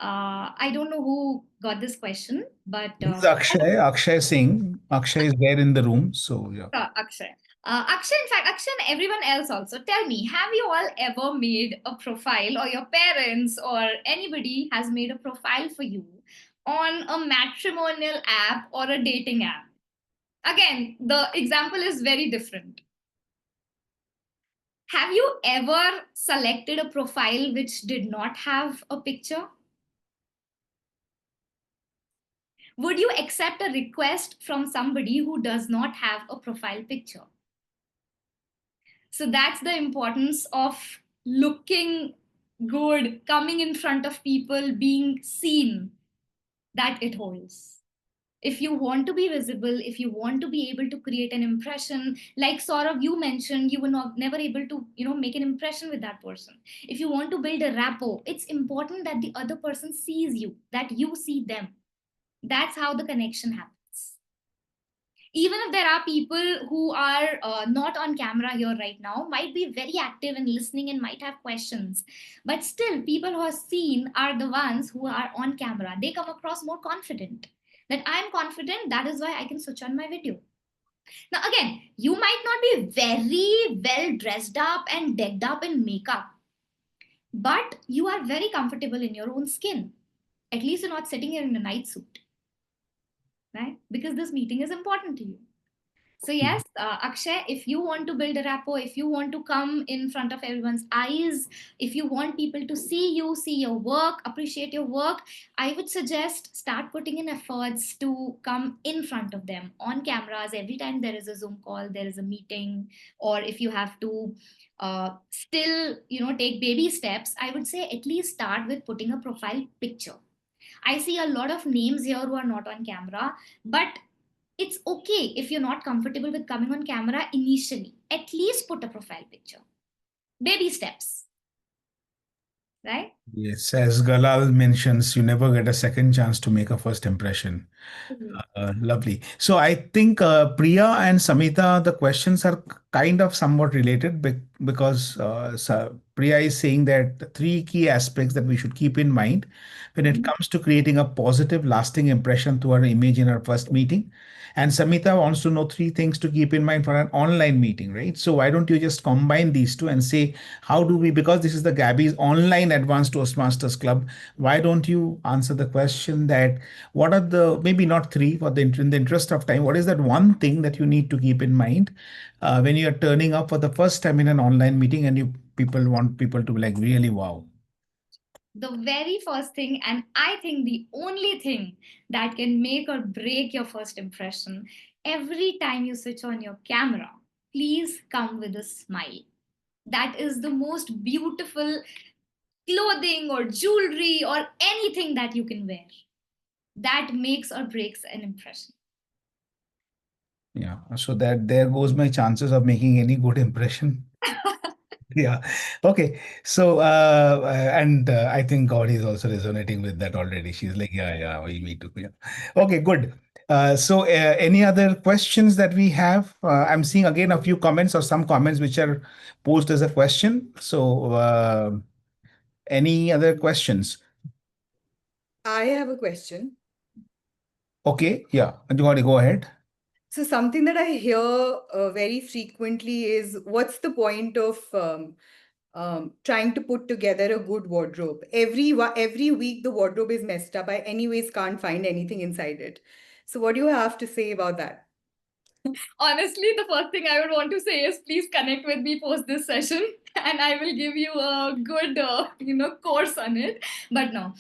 I don't know who got this question, but This is Akshay Singh. Akshay is there in the room. So yeah. Akshay. Akshay, in fact, Akshay and everyone else also, tell me, have you all ever made a profile, or your parents or anybody has made a profile for you on a matrimonial app or a dating app? Again, the example is very different. Have you ever selected a profile which did not have a picture? Would you accept a request from somebody who does not have a profile picture? So that's the importance of looking good, coming in front of people, being seen, that it holds. If you want to be visible, if you want to be able to create an impression, like Saurabh, you mentioned, you were never able to, make an impression with that person. If you want to build a rapport, it's important that the other person sees you, that you see them. That's how the connection happens. Even if there are people who are not on camera here right now, might be very active and listening and might have questions, but still people who are seen are the ones who are on camera. They come across more confident, that I'm confident, that is why I can switch on my video. Now again, you might not be very well dressed up and decked up in makeup, but you are very comfortable in your own skin. At least you're not sitting here in a night suit, right? Because this meeting is important to you. So yes, Akshay, if you want to build a rapport, if you want to come in front of everyone's eyes, if you want people to see you, see your work, appreciate your work, I would suggest start putting in efforts to come in front of them on cameras every time there is a Zoom call, there is a meeting, or if you have to still, take baby steps, I would say at least start with putting a profile picture. I see a lot of names here who are not on camera, but it's okay if you're not comfortable with coming on camera initially. At least put a profile picture. Baby steps, right? Yes, as Galal mentions, you never get a second chance to make a first impression. Lovely. So I think Priya and Samita, the questions are kind of somewhat related because Priya is saying that the three key aspects that we should keep in mind when it comes to creating a positive, lasting impression to our image in our first meeting. And Samita wants to know three things to keep in mind for an online meeting, right? So why don't you just combine these two and say, how do we, because this is the Gabbys Online Advanced Toastmasters Club, why don't you answer the question that what are the, maybe not three, for in the interest of time, what is that one thing that you need to keep in mind when you're turning up for the first time in an online meeting and you people want people to be like, really, wow. The very first thing, and I think the only thing that can make or break your first impression, every time you switch on your camera, please come with a smile. That is the most beautiful clothing or jewelry or anything that you can wear. That makes or breaks an impression. Yeah, so that there goes my chances of making any good impression. Yeah. Okay. So, and I think God is also resonating with that already. She's like, yeah, yeah, me too. Yeah. Okay, good. Any other questions that we have? I'm seeing again a few comments or some comments which are posed as a question. So, any other questions? I have a question. Okay. Yeah. You want to go ahead? So something that I hear very frequently is, what's the point of trying to put together a good wardrobe? Every week the wardrobe is messed up. I anyways can't find anything inside it. So what do you have to say about that? Honestly, the first thing I would want to say is please connect with me post this session and I will give you a good, course on it. But no,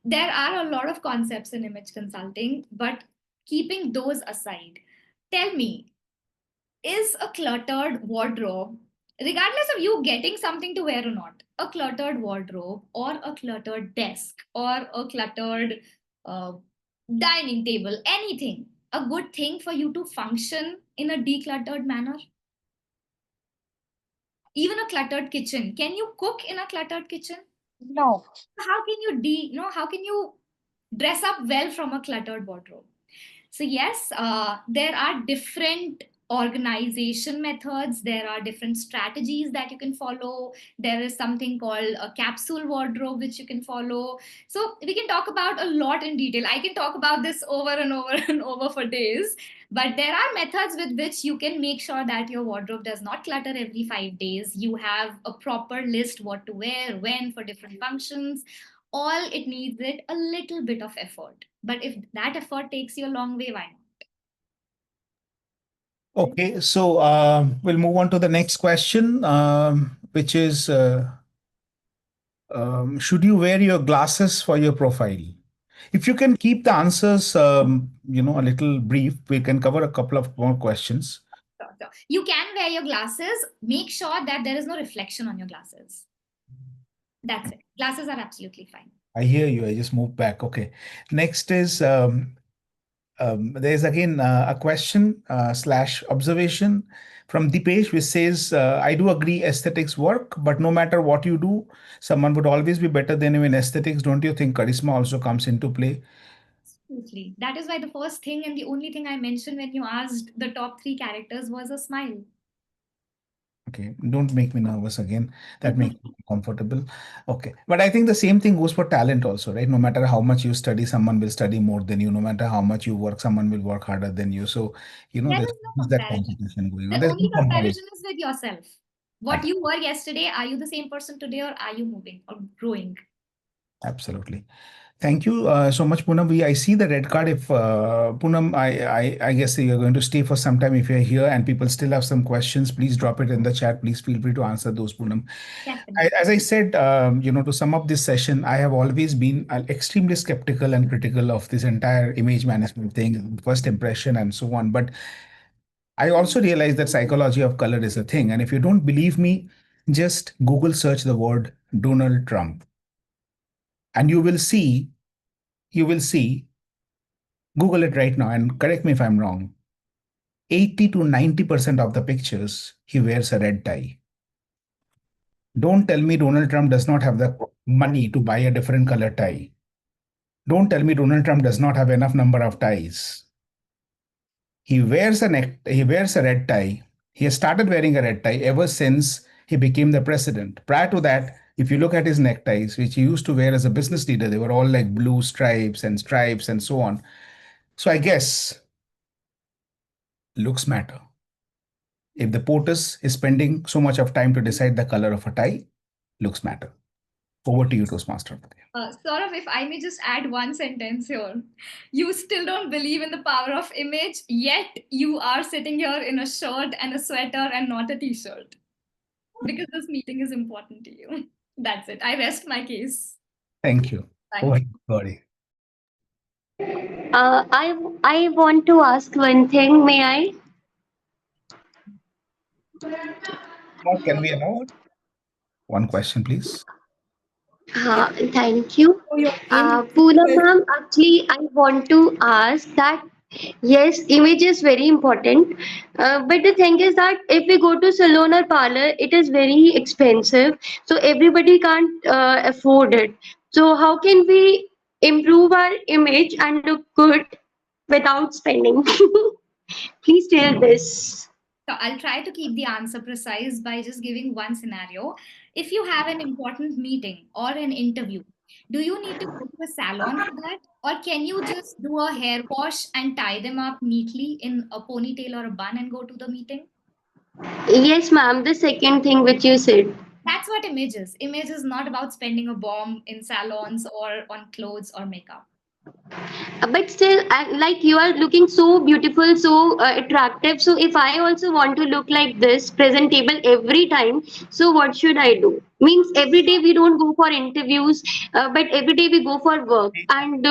there are a lot of concepts in image consulting, but keeping those aside, tell me, is a cluttered wardrobe, regardless of you getting something to wear or not, a cluttered wardrobe or a cluttered desk or a cluttered uh, dining table, anything, a good thing for you to function in a decluttered manner? Even a cluttered kitchen. Can you cook in a cluttered kitchen? No. How can how can you dress up well from a cluttered wardrobe? So yes, there are different organization methods. There are different strategies that you can follow. There is something called a capsule wardrobe, which you can follow. So we can talk about a lot in detail. I can talk about this over and over and over for days. But there are methods with which you can make sure that your wardrobe does not clutter every 5 days. You have a proper list what to wear, when, for different functions. All it needs is a little bit of effort. But if that effort takes you a long way, why not? Okay, so we'll move on to the next question, which is, should you wear your glasses for your profile? If you can keep the answers, a little brief, we can cover a couple of more questions. You can wear your glasses. Make sure that there is no reflection on your glasses. That's it. Glasses are absolutely fine. I hear you. I just moved back. Okay. Next is there's again a question slash observation from Dipesh, which says, I do agree aesthetics work, but no matter what you do, someone would always be better than you in aesthetics. Don't you think charisma also comes into play? Absolutely. That is why the first thing and the only thing I mentioned when you asked the top three characters was a smile. Okay, don't make me nervous again. That makes me comfortable. Okay, but I think the same thing goes for talent also, right? No matter how much you study, someone will study more than you. No matter how much you work, someone will work harder than you. So, There there's is no that comparison. competition going on. The There's only no comparison. comparison is with yourself. What you were yesterday, are you the same person today or are you moving or growing? Absolutely. Thank you so much, Poonam. I see the red card. If Poonam, I guess you're going to stay for some time. If you're here and people still have some questions, please drop it in the chat. Please feel free to answer those, Poonam. Definitely. As I said, to sum up this session, I have always been extremely skeptical and critical of this entire image management thing, first impression, and so on. But I also realize that psychology of color is a thing. And if you don't believe me, just Google search the word Donald Trump, and you will see, Google it right now and correct me if I'm wrong. 80 to 90% of the pictures, he wears a red tie. Don't tell me Donald Trump does not have the money to buy a different color tie. Don't tell me Donald Trump does not have enough number of ties. He wears a red tie. He has started wearing a red tie ever since he became the president. Prior to that, if you look at his neckties, which he used to wear as a business leader, they were all like blue stripes and so on. So I guess looks matter. If the POTUS is spending so much of time to decide the color of a tie, looks matter. Over to you, Toastmaster. Saurav, if I may just add one sentence here. You still don't believe in the power of image, yet you are sitting here in a shirt and a sweater and not a t-shirt. Because this meeting is important to you. That's it. I rest my case. Thank you. Thank you. I want to ask one thing. May I? What can we allow? One question, please. Thank you. Poonam ma'am, actually, I want to ask that yes, image is very important. But the thing is that if we go to salon or parlor, it is very expensive. So everybody can't afford it. So how can we improve our image and look good without spending? Please tell this. So I'll try to keep the answer precise by just giving one scenario. If you have an important meeting or an interview, do you need to go to a salon for that? Or can you just do a hair wash and tie them up neatly in a ponytail or a bun and go to the meeting? Yes, ma'am. The second thing which you said. That's what image is. Image is not about spending a bomb in salons or on clothes or makeup. But still, like you are looking so beautiful, so attractive. So if I also want to look like this, presentable every time, so what should I do? Means every day we don't go for interviews, but every day we go for work, and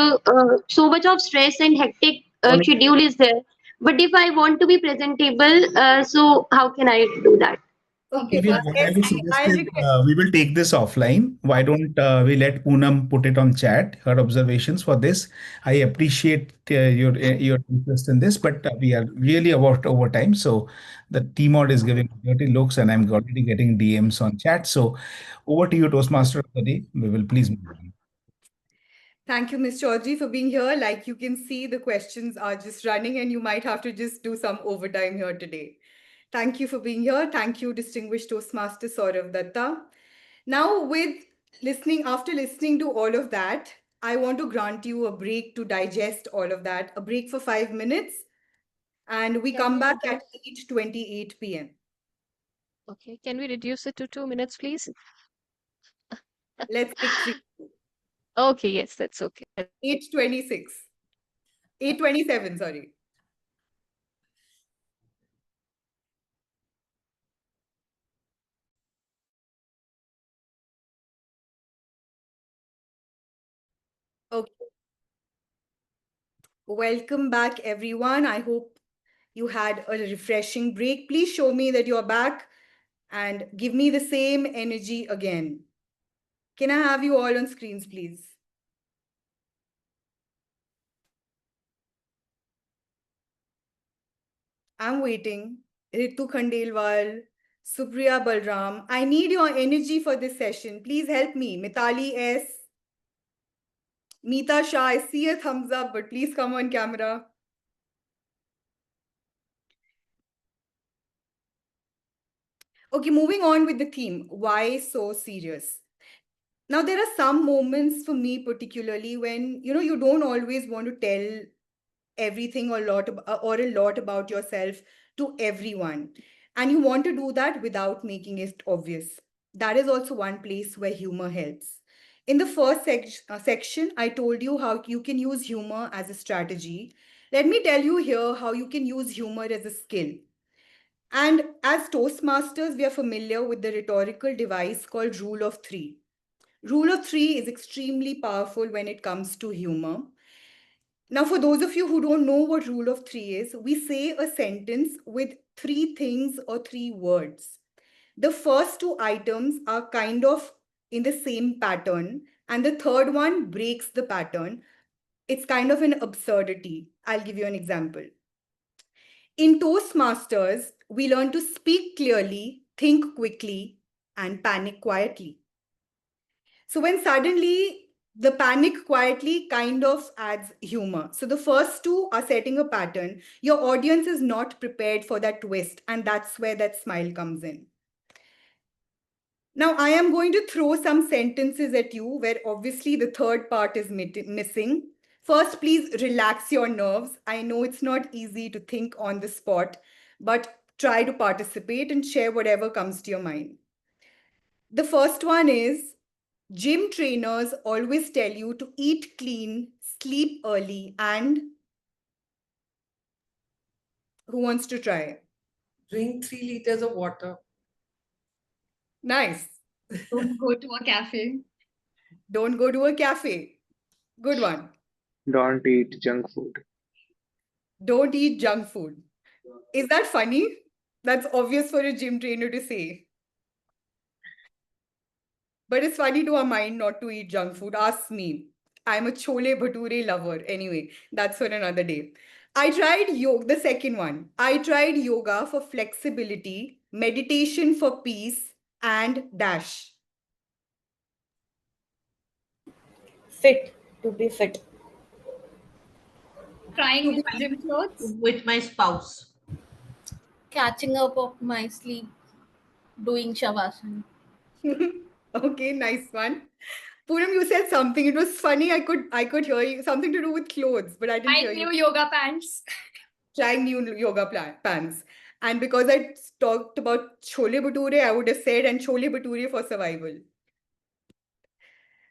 so much of stress and hectic schedule is there. But if I want to be presentable, so how can I do that? Okay, What I would suggest I'll is request. we will take this offline. Why don't we let Poonam put it on chat, her observations for this. I appreciate your interest in this, but we are really about over time. So the T-Mod is giving dirty looks and I'm already getting DMs on chat. So over to you, Toastmaster of the day. We will please move on. Thank you, Ms. Chaudhary, for being here. Like you can see, the questions are just running and you might have to just do some overtime here today. Thank you for being here. Thank you, distinguished Toastmaster Saurav Datta. Now, after listening to all of that, I want to grant you a break to digest all of that, a break for 5 minutes, and we come back at 8:28 p.m. Okay, can we reduce it to 2 minutes, please? Let's pick 3. Okay, yes, that's okay. 8:26. 8:27, sorry. Okay. Welcome back, everyone. I hope you had a refreshing break. Please show me that you're back and give me the same energy again. Can I have you all on screens, please? I'm waiting. Ritu Khandelwal, Supriya Balram. I need your energy for this session. Please help me. Mitali S. Meeta Shah, I see a thumbs up, but please come on camera. Okay, moving on with the theme. Why so serious? Now, there are some moments for me, particularly when, you don't always want to tell everything or a lot about yourself to everyone. And you want to do that without making it obvious. That is also one place where humor helps. In the first section, I told you how you can use humor as a strategy. Let me tell you here how you can use humor as a skill. And as Toastmasters, we are familiar with the rhetorical device called Rule of Three. Rule of Three is extremely powerful when it comes to humor. Now, for those of you who don't know what Rule of Three is, we say a sentence with three things or three words. The first two items are kind of in the same pattern, and the third one breaks the pattern. It's kind of an absurdity. I'll give you an example. In Toastmasters, we learn to speak clearly, think quickly, and panic quietly. So when suddenly the panic quietly kind of adds humor. So the first two are setting a pattern. Your audience is not prepared for that twist, and that's where that smile comes in. Now, I am going to throw some sentences at you where obviously the third part is missing. First, please relax your nerves. I know it's not easy to think on the spot, but try to participate and share whatever comes to your mind. The first one is, gym trainers always tell you to eat clean, sleep early, and who wants to try? Drink 3 liters of water. Nice. Don't go to a cafe. Don't go to a cafe. Good one. Don't eat junk food. Don't eat junk food. Is that funny? That's obvious for a gym trainer to say. But it's funny to our mind not to eat junk food. Ask me. I'm a chole bhature lover. Anyway, that's for another day. I tried yoga, the second one. I tried yoga for flexibility, meditation for peace, and dash. Fit, to be fit. Trying new gym clothes. With my spouse. Catching up of my sleep, doing shavasana. Okay, nice one. Poonam, you said something. It was funny. I could hear you. Something to do with clothes, but I didn't hear Trying you. new yoga pants. Trying new yoga pants. And because I talked about chole bhature, I would have said and chole bhature for survival.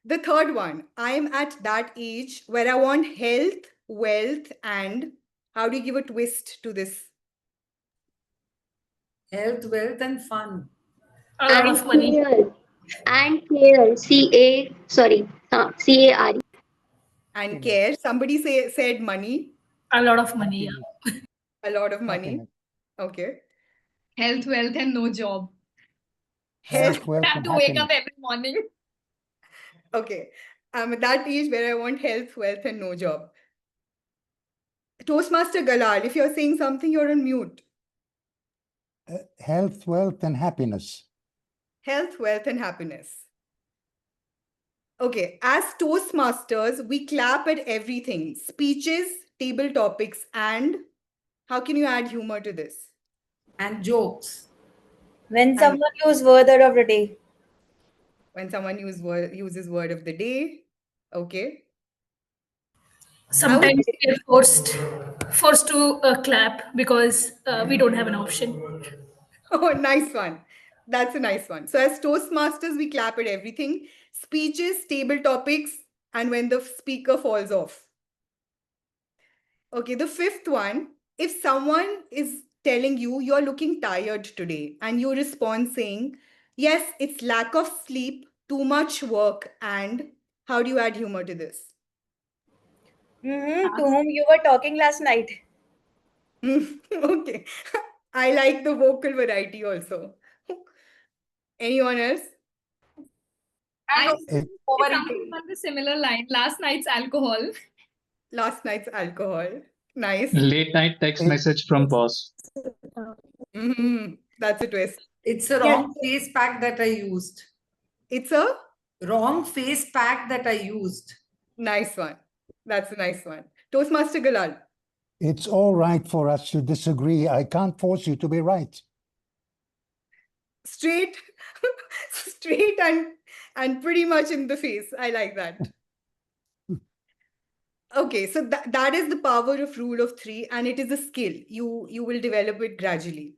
The third one, I'm at that age where I want health, wealth, and how do you give a twist to this? Health, wealth, and fun. A lot of money. Care. And care. C-A-R-E. And care. Somebody said money. A lot of money. Yeah. A lot of money. Okay. Health, wealth, and no job. Health, So I have to wake up every morning. Okay. I'm at that age where I want health, wealth, and no job. Toastmaster Galal, if you're saying something, you're on mute. Health, wealth, and happiness. Health, wealth, and happiness. Okay, as Toastmasters, we clap at everything. Speeches, table topics, and how can you add humor to this? And jokes. When someone uses word of the day. When someone uses word of the day. Okay. Sometimes we are forced to clap because we don't have an option. Oh, nice one. That's a nice one. So as Toastmasters, we clap at everything. Speeches, table topics, and when the speaker falls off. Okay, the fifth one, if someone is telling you you're looking tired today and you respond saying, yes, it's lack of sleep, too much work, and how do you add humor to this? To whom you were talking last night. Okay. I like the vocal variety also. Anyone else? I something on the similar line. Last night's alcohol. Last night's alcohol. Nice. Late night text message from boss. That's a twist. It's a wrong face pack that I used. It's a wrong face pack that I used. Nice one. That's a nice one. Toastmaster Galal. It's all right for us to disagree. I can't force you to be right. Straight, straight and pretty much in the face. I like that. Okay, so that is the power of rule of three, and it is a skill. You will develop it gradually.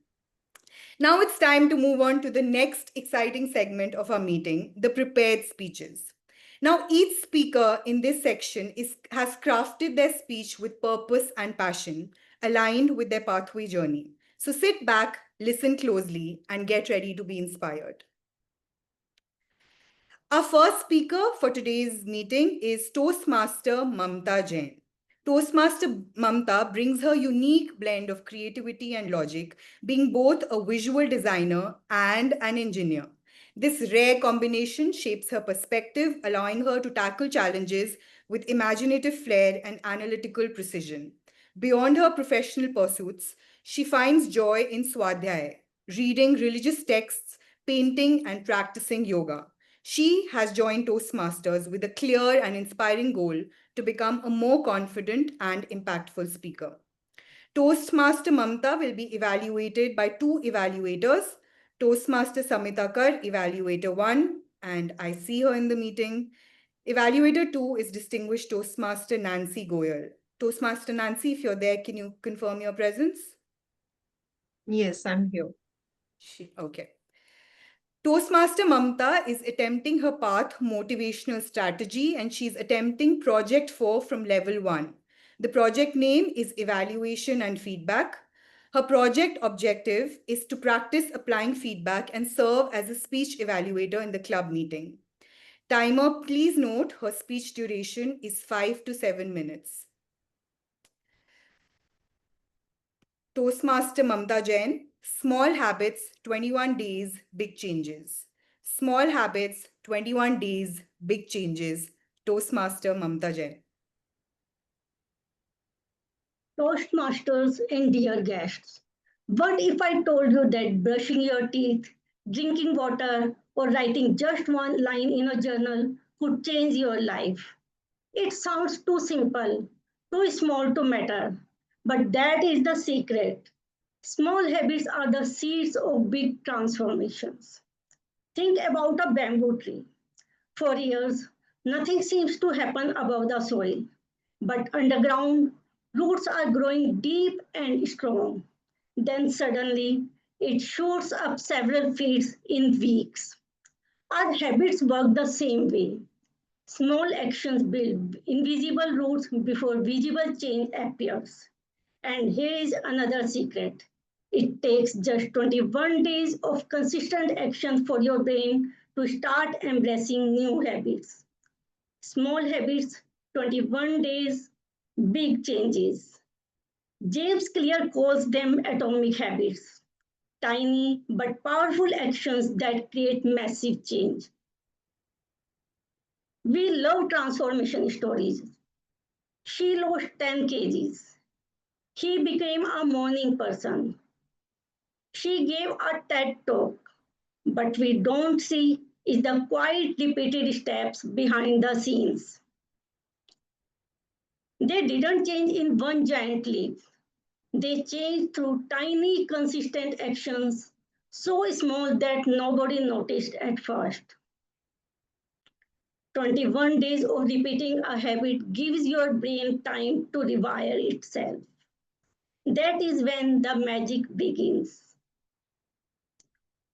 Now it's time to move on to the next exciting segment of our meeting, the prepared speeches. Now, each speaker in this section has crafted their speech with purpose and passion, aligned with their pathway journey. So sit back, listen closely, and get ready to be inspired. Our first speaker for today's meeting is Toastmaster Mamta Jain. Toastmaster Mamta brings her unique blend of creativity and logic, being both a visual designer and an engineer. This rare combination shapes her perspective, allowing her to tackle challenges with imaginative flair and analytical precision. Beyond her professional pursuits, she finds joy in Swadhyaya, reading religious texts, painting, and practicing yoga. She has joined Toastmasters with a clear and inspiring goal to become a more confident and impactful speaker. Toastmaster Mamta will be evaluated by two evaluators, Toastmaster Samita Kar, Evaluator 1, and I see her in the meeting. Evaluator 2 is Distinguished Toastmaster Nancy Goyal. Toastmaster Nancy, if you're there, can you confirm your presence? Yes, I'm here. Okay. Toastmaster Mamta is attempting her path motivational strategy, and she's attempting Project 4 from level 1. The project name is Evaluation and Feedback. Her project objective is to practice applying feedback and serve as a speech evaluator in the club meeting. Timer, please note her speech duration is 5 to 7 minutes. Toastmaster Mamta Jain, Small Habits, 21 Days, Big Changes. Small Habits, 21 Days, Big Changes. Toastmaster Mamta Jain. Toastmasters and dear guests, what if I told you that brushing your teeth, drinking water, or writing just one line in a journal could change your life? It sounds too simple, too small to matter, but that is the secret. Small habits are the seeds of big transformations. Think about a bamboo tree. For years, nothing seems to happen above the soil, but underground, roots are growing deep and strong. Then suddenly, it shoots up several feet in weeks. Our habits work the same way. Small actions build invisible roots before visible change appears. And here is another secret. It takes just 21 days of consistent action for your brain to start embracing new habits. Small habits, 21 days, big changes. James Clear calls them atomic habits, tiny but powerful actions that create massive change. We love transformation stories. She lost 10 kgs. He became a morning person. She gave a TED talk. But we don't see is the quiet repeated steps behind the scenes. They didn't change in one giant leap. They changed through tiny, consistent actions, so small that nobody noticed at first. 21 days of repeating a habit gives your brain time to rewire itself. That is when the magic begins.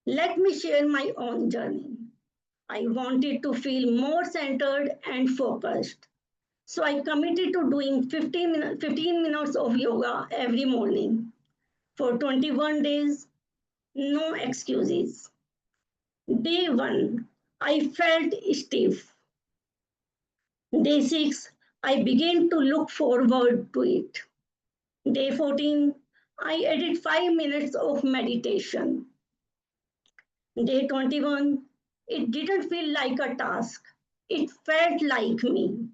Let me share my own journey. I wanted to feel more centered and focused. So I committed to doing 15 minutes of yoga every morning. For 21 days, no excuses. Day 1, I felt stiff. Day 6, I began to look forward to it. Day 14, I added 5 minutes of meditation. Day 21, it didn't feel like a task. It felt like me.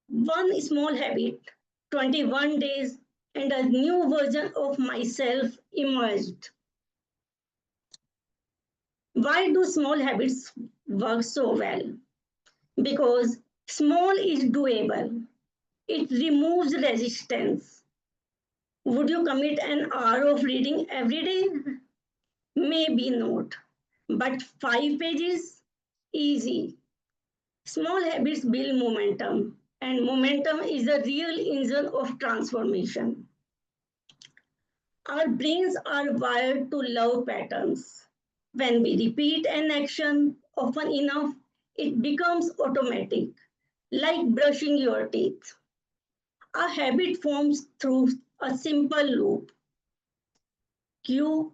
One small habit, 21 days, and a new version of myself emerged. Why do small habits work so well? Because Small is doable. It removes resistance. Would you commit an hour of reading every day? Maybe not. But 5 pages? Easy. Small habits build momentum, and momentum is a real engine of transformation. Our brains are wired to love patterns. When we repeat an action often enough, it becomes automatic, like brushing your teeth. A habit forms through a simple loop: cue,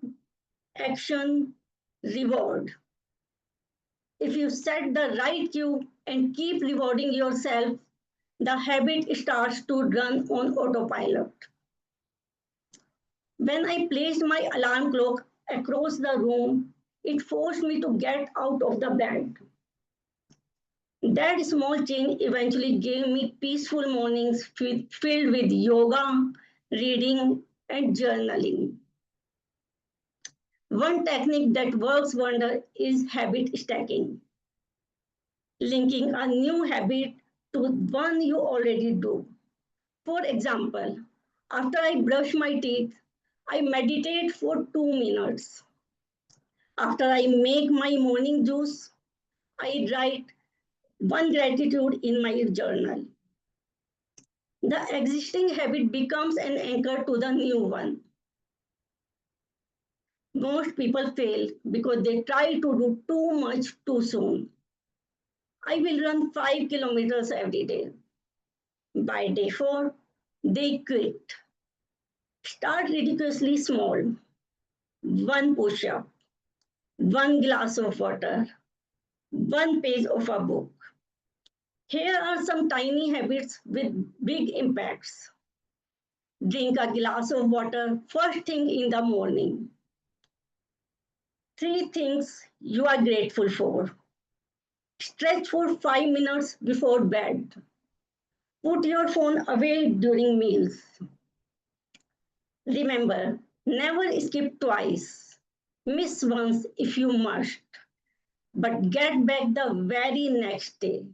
action, reward. If you set the right cue and keep rewarding yourself, the habit starts to run on autopilot. When I placed my alarm clock across the room, it forced me to get out of the bed. That small change eventually gave me peaceful mornings filled with yoga, reading, and journaling. One technique that works wonder is habit stacking, linking a new habit to one you already do. For example, after I brush my teeth, I meditate for 2 minutes. After I make my morning juice, I write one gratitude in my journal. The existing habit becomes an anchor to the new one. Most people fail because they try to do too much too soon. I will run 5 kilometers every day. By day 4, they quit. Start ridiculously small. One push up, one glass of water, one page of a book. Here are some tiny habits with big impacts. Drink a glass of water first thing in the morning. 3 things you are grateful for. Stretch for 5 minutes before bed. Put your phone away during meals. Remember, never skip twice. Miss once if you must, but get back the very next day.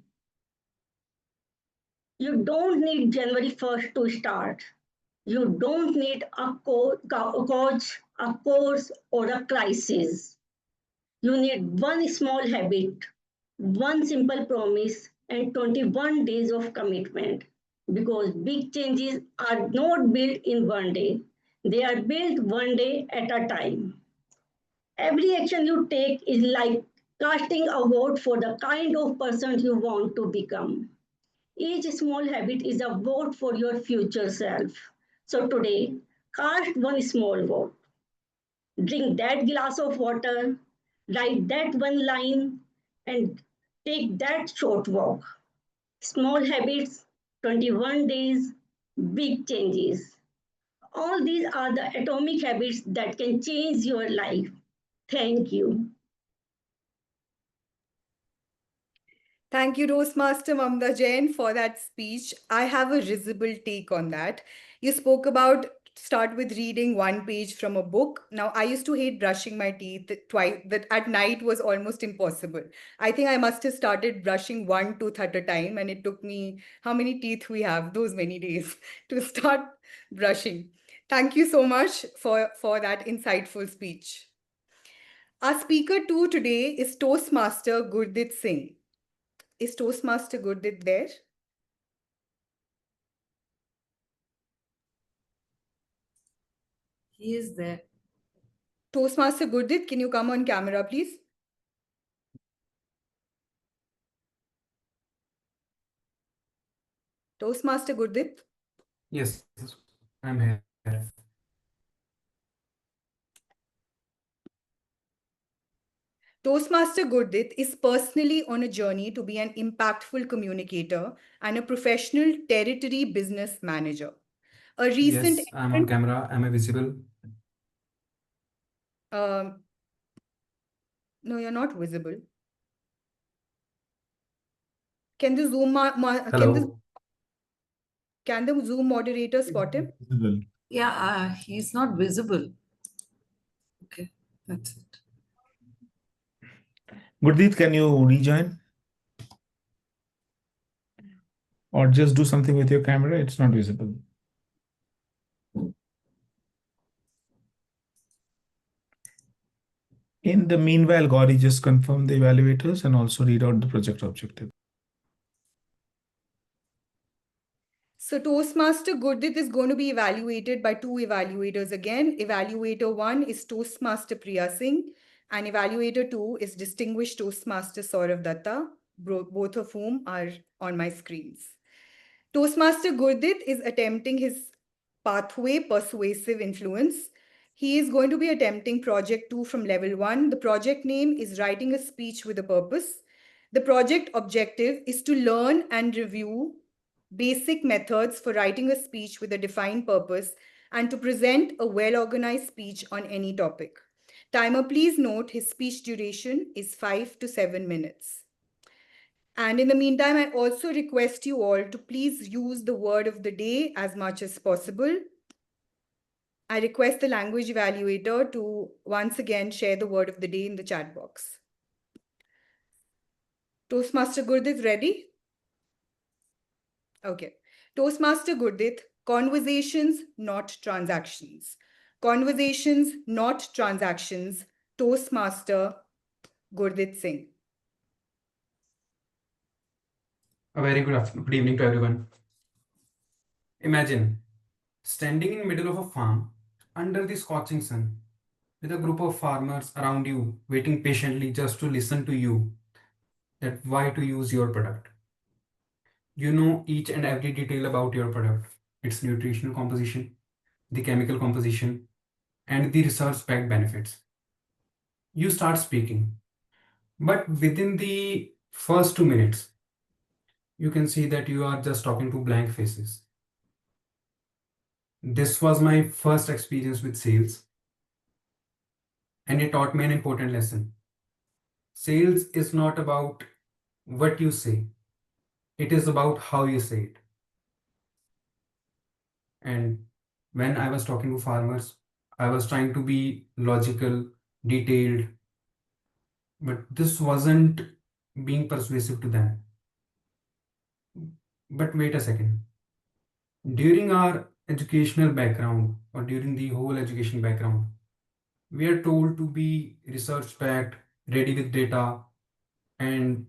You don't need January 1st to start. You don't need a coach, a course, or a crisis. You need one small habit, one simple promise, and 21 days of commitment. Because big changes are not built in one day, they are built one day at a time. Every action you take is like casting a vote for the kind of person you want to become. Each small habit is a vote for your future self. So today, cast one small vote. Drink that glass of water, write that one line, and take that short walk. Small habits, 21 days, big changes. All these are the atomic habits that can change your life. Thank you. Thank you, Toastmaster Mamda Jain, for that speech. I have a risible take on that. You spoke about start with reading one page from a book. Now, I used to hate brushing my teeth twice, that at night was almost impossible. I think I must have started brushing one tooth at a time, and it took me how many teeth we have, those many days, to start brushing. Thank you so much for that insightful speech. Our speaker two today is Toastmaster Gurdit Singh. Is Toastmaster Gurdit there? He is there. Toastmaster Gurdit, can you come on camera, please? Toastmaster Gurdit? Yes, I'm here. Toastmaster Gurdit is personally on a journey to be an impactful communicator and a professional territory business manager. A recent Yes, I'm on camera. Am I visible? no, you're not visible. Can the Zoom Hello. can the Zoom moderator spot him? Visible. Yeah, he's not visible. Okay, that's it. Gurdeep, can you rejoin? or just do something with your camera, it's not visible. In the meanwhile, Gauri just confirm the evaluators and also read out the project objective. So Toastmaster Gurdit is going to be evaluated by two evaluators again. Evaluator 1 is Toastmaster Priya Singh and Evaluator 2 is Distinguished Toastmaster Saurav Datta, both of whom are on my screens. Toastmaster Gurdit is attempting his pathway persuasive influence. He is going to be attempting project 2 from level 1. The project name is writing a speech with a purpose. The project objective is to learn and review basic methods for writing a speech with a defined purpose and to present a well-organized speech on any topic. Timer, please note his speech duration is 5 to 7 minutes. And in the meantime, I also request you all to please use the word of the day as much as possible. I request the language evaluator to once again share the word of the day in the chat box. Toastmaster Gurdit, ready? Okay. Toastmaster Gurdit, conversations, not transactions. Conversations, not transactions. Toastmaster Gurdit Singh. A very good evening to everyone. Imagine standing in middle of a farm under the scorching sun with a group of farmers around you waiting patiently just to listen to you that why to use your product. You know each and every detail about your product, its nutritional composition, the chemical composition, and the research-backed benefits. You start speaking, but within the first 2 minutes, you can see that you are just talking to blank faces. This was my first experience with sales, and it taught me an important lesson. Sales is not about what you say, it is about how you say it. And when I was talking to farmers, I was trying to be logical, detailed, but this wasn't being persuasive to them. But wait a second. During our educational background or during the whole education background, we are told to be research backed, ready with data, and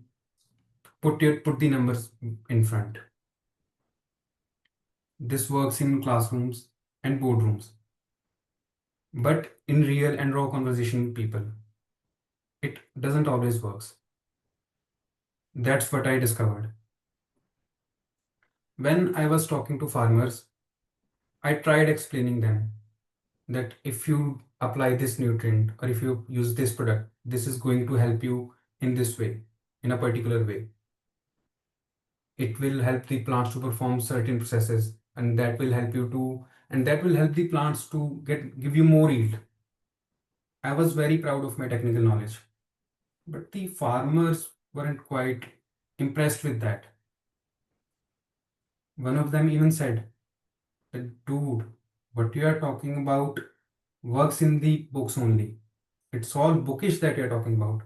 put the numbers in front. This works in classrooms and boardrooms. But in real and raw conversation with people, it doesn't always works. That's what I discovered. When I was talking to farmers, I tried explaining them that if you apply this nutrient or if you use this product, this is going to help you in this way, in a particular way. It will help the plants to perform certain processes, and that will help the plants to give you more yield. I was very proud of my technical knowledge, but the farmers weren't quite impressed with that. One of them even said that, dude, what you are talking about works in the books only. It's all bookish that you're talking about.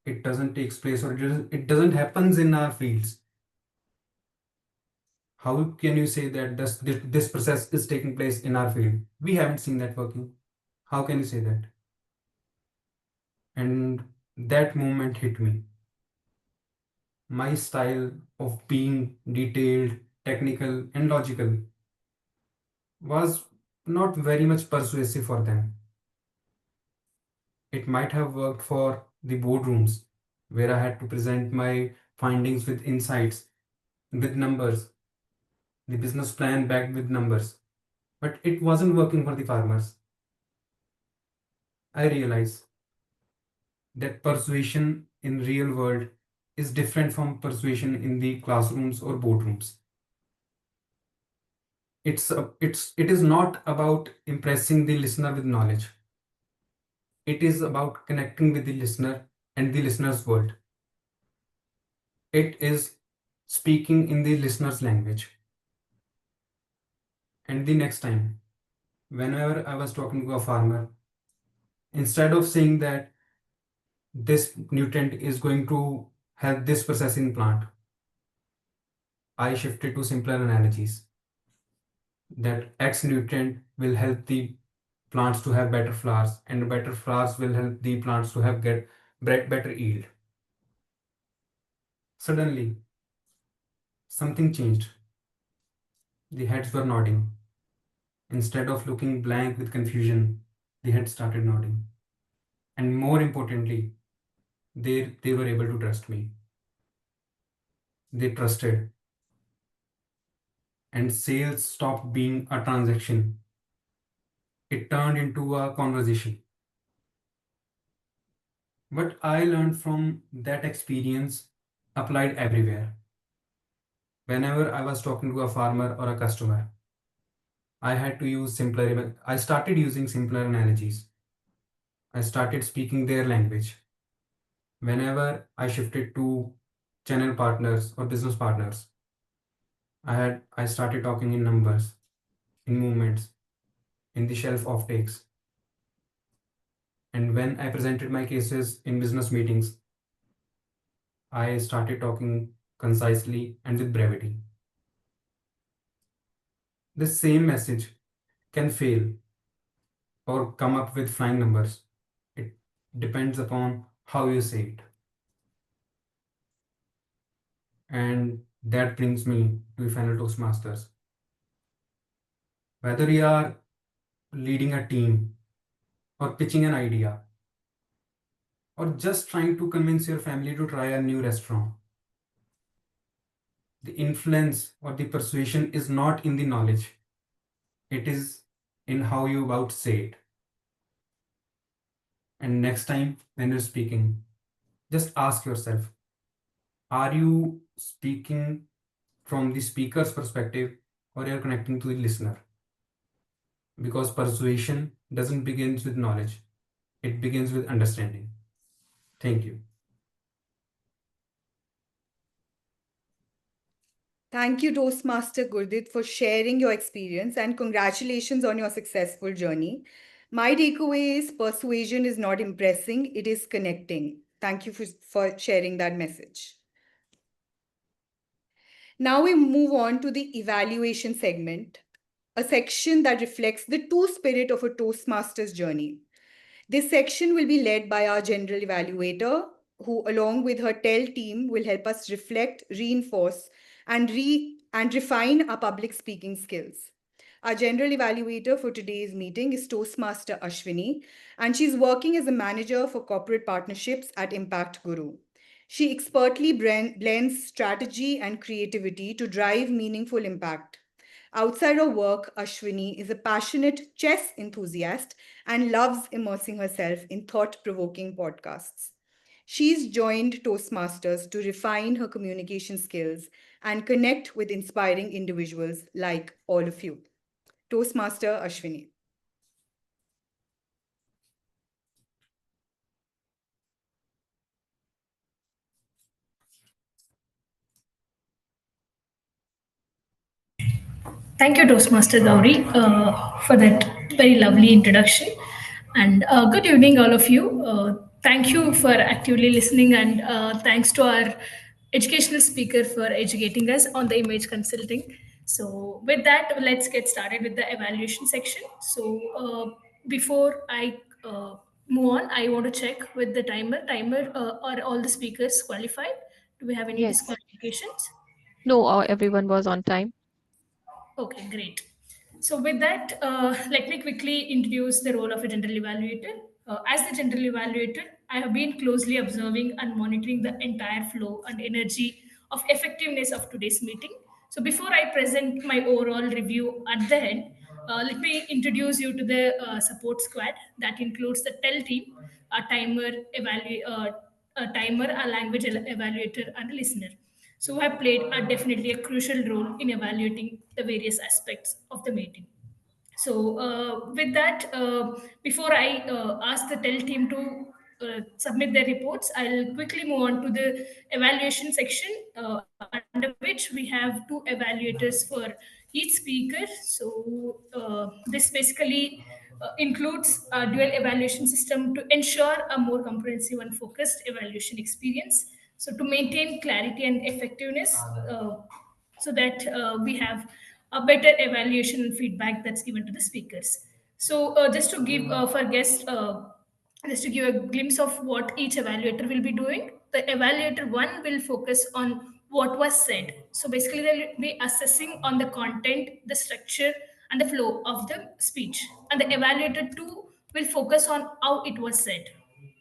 It doesn't take place or it doesn't happens in our fields. How can you say that this process is taking place in our field? We haven't seen that working. How can you say that? And that moment hit me. My style of being detailed, technical, and logical was not very much persuasive for them. It might have worked for the boardrooms where I had to present my findings with insights, with numbers, the business plan backed with numbers, but it wasn't working for the farmers. I realize that persuasion in real world is different from persuasion in the classrooms or boardrooms. It is not about impressing the listener with knowledge. It is about connecting with the listener and the listener's world. It is speaking in the listener's language. And the next time, whenever I was talking to a farmer, instead of saying that this nutrient is going to help this process in plant, I shifted to simpler analogies that X nutrient will help the plants to have better flowers, and better flowers will help the plants to have get better yield. Suddenly, something changed. The heads were nodding. Instead of looking blank with confusion, the heads started nodding. And more importantly, they were able to trust me. They trusted. And sales stopped being a transaction. It turned into a conversation. What I learned from that experience applied everywhere. Whenever I was talking to a farmer or a customer, I started using simpler analogies. I started speaking their language. Whenever I shifted to channel partners or business partners, I started talking in numbers, in movements, in the shelf offtakes. And when I presented my cases in business meetings, I started talking concisely and with brevity. The same message can fail or come up with flying numbers. It depends upon how you say it. And that brings me to final Toastmasters. Whether you are leading a team or pitching an idea or just trying to convince your family to try a new restaurant, the influence or the persuasion is not in the knowledge. It is in how you about say it. And next time when you're speaking, just ask yourself, are you speaking from the speaker's perspective or you're connecting to the listener? Because persuasion doesn't begin with knowledge. It begins with understanding. Thank you. Thank you, Toastmaster Gurdit, for sharing your experience and congratulations on your successful journey. My takeaway is persuasion is not impressing, it is connecting. Thank you for sharing that message. Now we move on to the evaluation segment, a section that reflects the true spirit of a Toastmaster's journey. This section will be led by our general evaluator, who, along with her TEL team, will help us reflect, reinforce, and refine our public speaking skills. Our general evaluator for today's meeting is Toastmaster Ashwini, and she's working as a manager for corporate partnerships at Impact Guru. She expertly blends strategy and creativity to drive meaningful impact. Outside her work, Ashwini is a passionate chess enthusiast and loves immersing herself in thought-provoking podcasts. She's joined Toastmasters to refine her communication skills and connect with inspiring individuals like all of you. Toastmaster Ashwini. Thank you, Toastmaster Gauri, for that very lovely introduction. And good evening, all of you. Thank you for actively listening, and thanks to our educational speaker for educating us on the image consulting. So, with that, let's get started with the evaluation section. So, before I move on, I want to check with the timer. Are all the speakers qualified? Do we have any Yes. disqualifications? No, everyone was on time. Okay, great. So with that, let me quickly introduce the role of a general evaluator. As the general evaluator, I have been closely observing and monitoring the entire flow and energy of effectiveness of today's meeting. So before I present my overall review at the end, let me introduce you to the support squad that includes the TEL team, a timer, a language evaluator, and a listener. So have played definitely a crucial role in evaluating the various aspects of the meeting. So with that, before I ask the TEL team to submit their reports, I'll quickly move on to the evaluation section, under which we have two evaluators for each speaker. So this basically includes a dual evaluation system to ensure a more comprehensive and focused evaluation experience. So to maintain clarity and effectiveness, so that we have a better evaluation and feedback that's given to the speakers. So just to give for guests, just to give a glimpse of what each evaluator will be doing, the evaluator one will focus on what was said. So basically, they'll be assessing on the content, the structure, and the flow of the speech. And the evaluator two will focus on how it was said.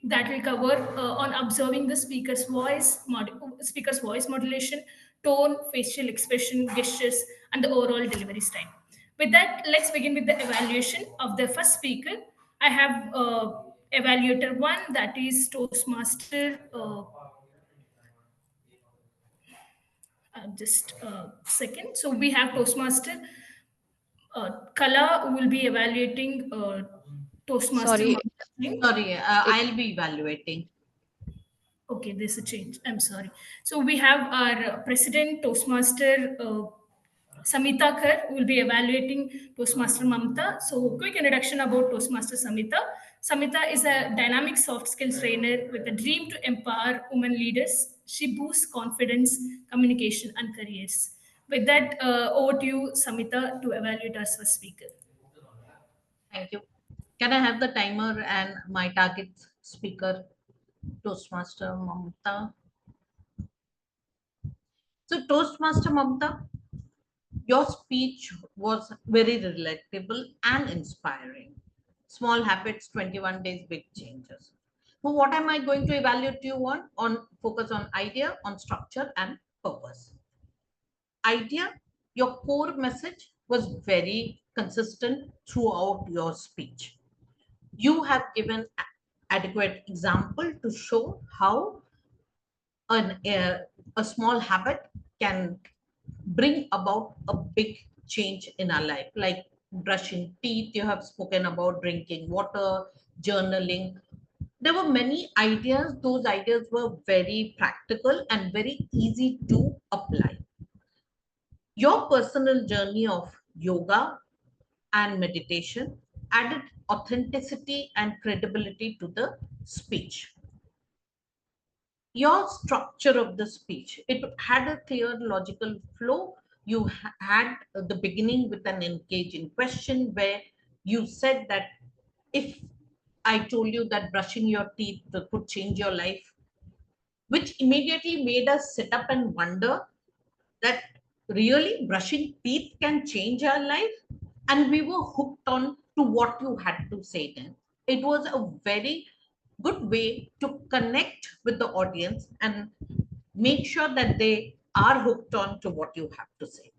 That will cover on observing the speaker's voice modulation, tone, facial expression, gestures, and the overall delivery style. With that, let's begin with the evaluation of the first speaker. I have evaluator one, that is Toastmaster. Just a second. So we have Toastmaster. Kala will be evaluating Toastmaster Sorry, marketing. Sorry, I'll be evaluating. Okay, there's a change. I'm sorry. So we have our president, Toastmaster Samita Kar, will be evaluating Toastmaster Mamta. So, quick introduction about Toastmaster Samita. Samita is a dynamic soft skills trainer with a dream to empower women leaders. She boosts confidence, communication, and careers. With that, over to you, Samita, to evaluate us first speaker. Thank you. Can I have the timer and my target speaker, Toastmaster Mamta? So, Toastmaster Mamta, your speech was very relatable and inspiring. Small habits, 21 days, big changes. So, what am I going to evaluate you on? On focus on idea, on structure, and purpose. Idea, your core message was very consistent throughout your speech. You have given adequate example to show how a small habit can bring about a big change in our life, like brushing teeth. You have spoken about drinking water, journaling. There were many ideas. Those ideas were very practical and very easy to apply. Your personal journey of yoga and meditation added authenticity and credibility to the speech. Your structure of the speech, it had a clear logical flow. You had the beginning with an engaging question where you said that if I told you that brushing your teeth could change your life, which immediately made us sit up and wonder that really brushing teeth can change our life. And we were hooked on to what you had to say then. It was a very good way to connect with the audience and make sure that they are hooked on to what you have to say.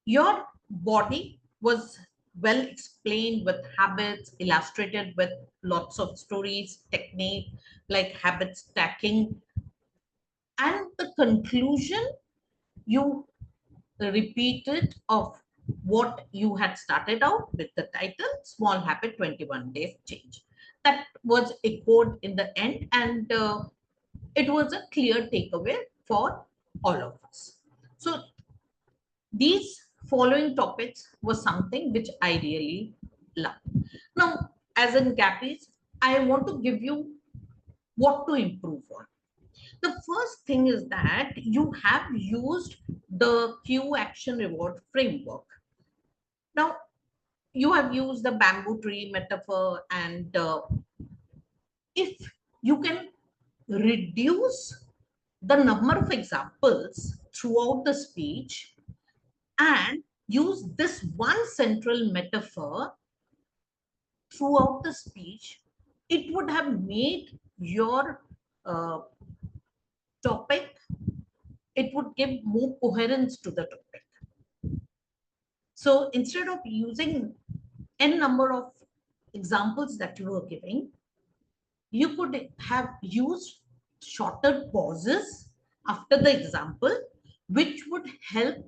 Your body was well explained with habits, illustrated with lots of stories, technique like habit stacking. And the conclusion, you repeated of what you had started out with the title, Small Habit 21 Days Change. That was echoed in the end, and it was a clear takeaway for all of us. So these following topics was something which I really love. Now, as in Gappys, I want to give you what to improve on. The first thing is that you have used the cue action reward framework. Now, you have used the bamboo tree metaphor, and if you can reduce the number of examples throughout the speech and use this one central metaphor throughout the speech, it would have made your topic, it would give more coherence to the topic. So instead of using n number of examples that you were giving, you could have used shorter pauses after the example, which would help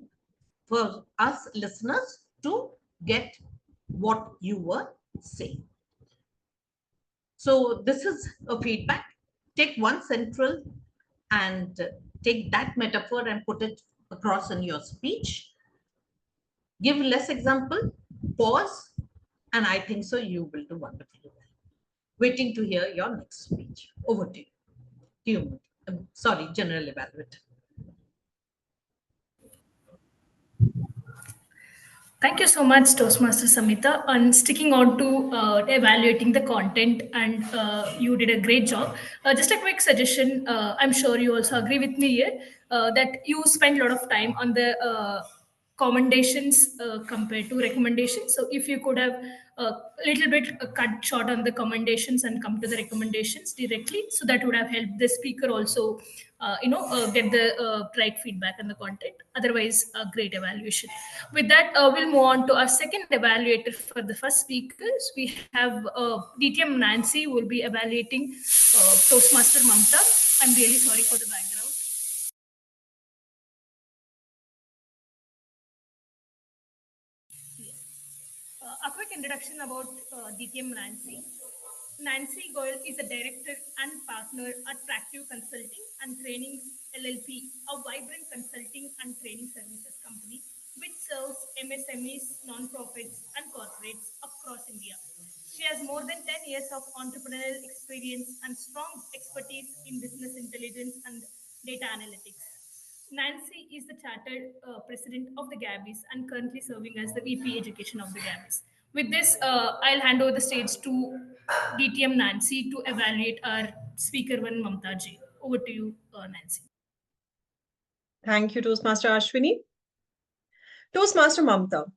for us listeners to get what you were saying. So this is a feedback. Take one central and take that metaphor and put it across in your speech. Give less example, pause, and I think so you will do wonderfully well. Waiting to hear your next speech. Over to you. Sorry, General Evaluator. Thank you so much, Toastmaster Samita, on sticking on to evaluating the content, and you did a great job. Just a quick suggestion, I'm sure you also agree with me here, that you spend a lot of time on the commendations compared to recommendations. So if you could have a little bit cut short on the commendations and come to the recommendations directly, so that would have helped the speaker also get the right feedback on the content. Otherwise, a great evaluation. With that, we'll move on to our second evaluator for the first speakers. We have DTM Nancy who will be evaluating Toastmaster Mamta. I'm really sorry for the background. A quick introduction about DTM Nancy. Nancy Goyle is a director and partner at Tractive Consulting and Training LLP, a vibrant consulting and training services company which serves MSMEs, non-profits, and corporates across India. She has more than 10 years of entrepreneurial experience and strong expertise in business intelligence and data analytics. Nancy is the chartered president of the Gabbys and currently serving as the VP Education of the Gabbys. With this, I'll hand over the stage to DTM Nancy to evaluate our speaker one, Mamta ji. Over to you, Nancy. Thank you, Toastmaster Ashwini. Toastmaster Mamta.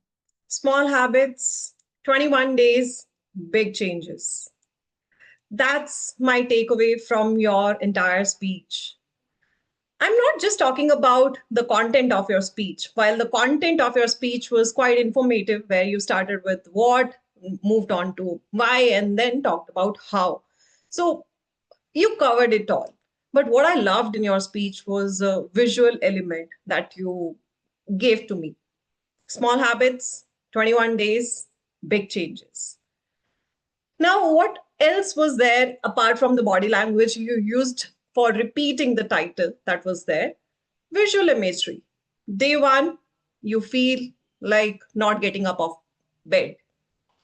Small habits, 21 days, big changes. That's my takeaway from your entire speech. I'm not just talking about the content of your speech. While the content of your speech was quite informative, where you started with what, moved on to why, and then talked about how. So you covered it all. But what I loved in your speech was a visual element that you gave to me. Small habits, 21 days, big changes. Now, what else was there apart from the body language you used for repeating the title that was there? Visual imagery. Day one, you feel like not getting up of bed.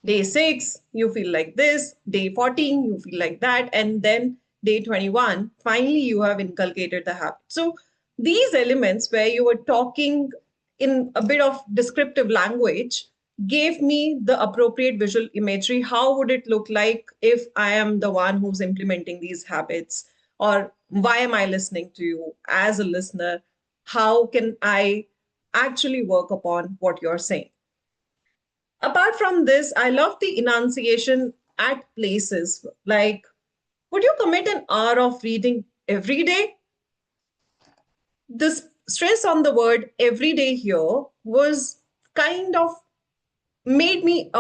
Day 6, you feel like this. Day 14, you feel like that. And then day 21, finally, you have inculcated the habit. So these elements where you were talking in a bit of descriptive language gave me the appropriate visual imagery. How would it look like if I am the one who's implementing these habits? Or why am I listening to you as a listener? How can I actually work upon what you're saying? Apart from this, I love the enunciation at places like, would you commit an hour of reading every day? This stress on the word every day here was kind of made me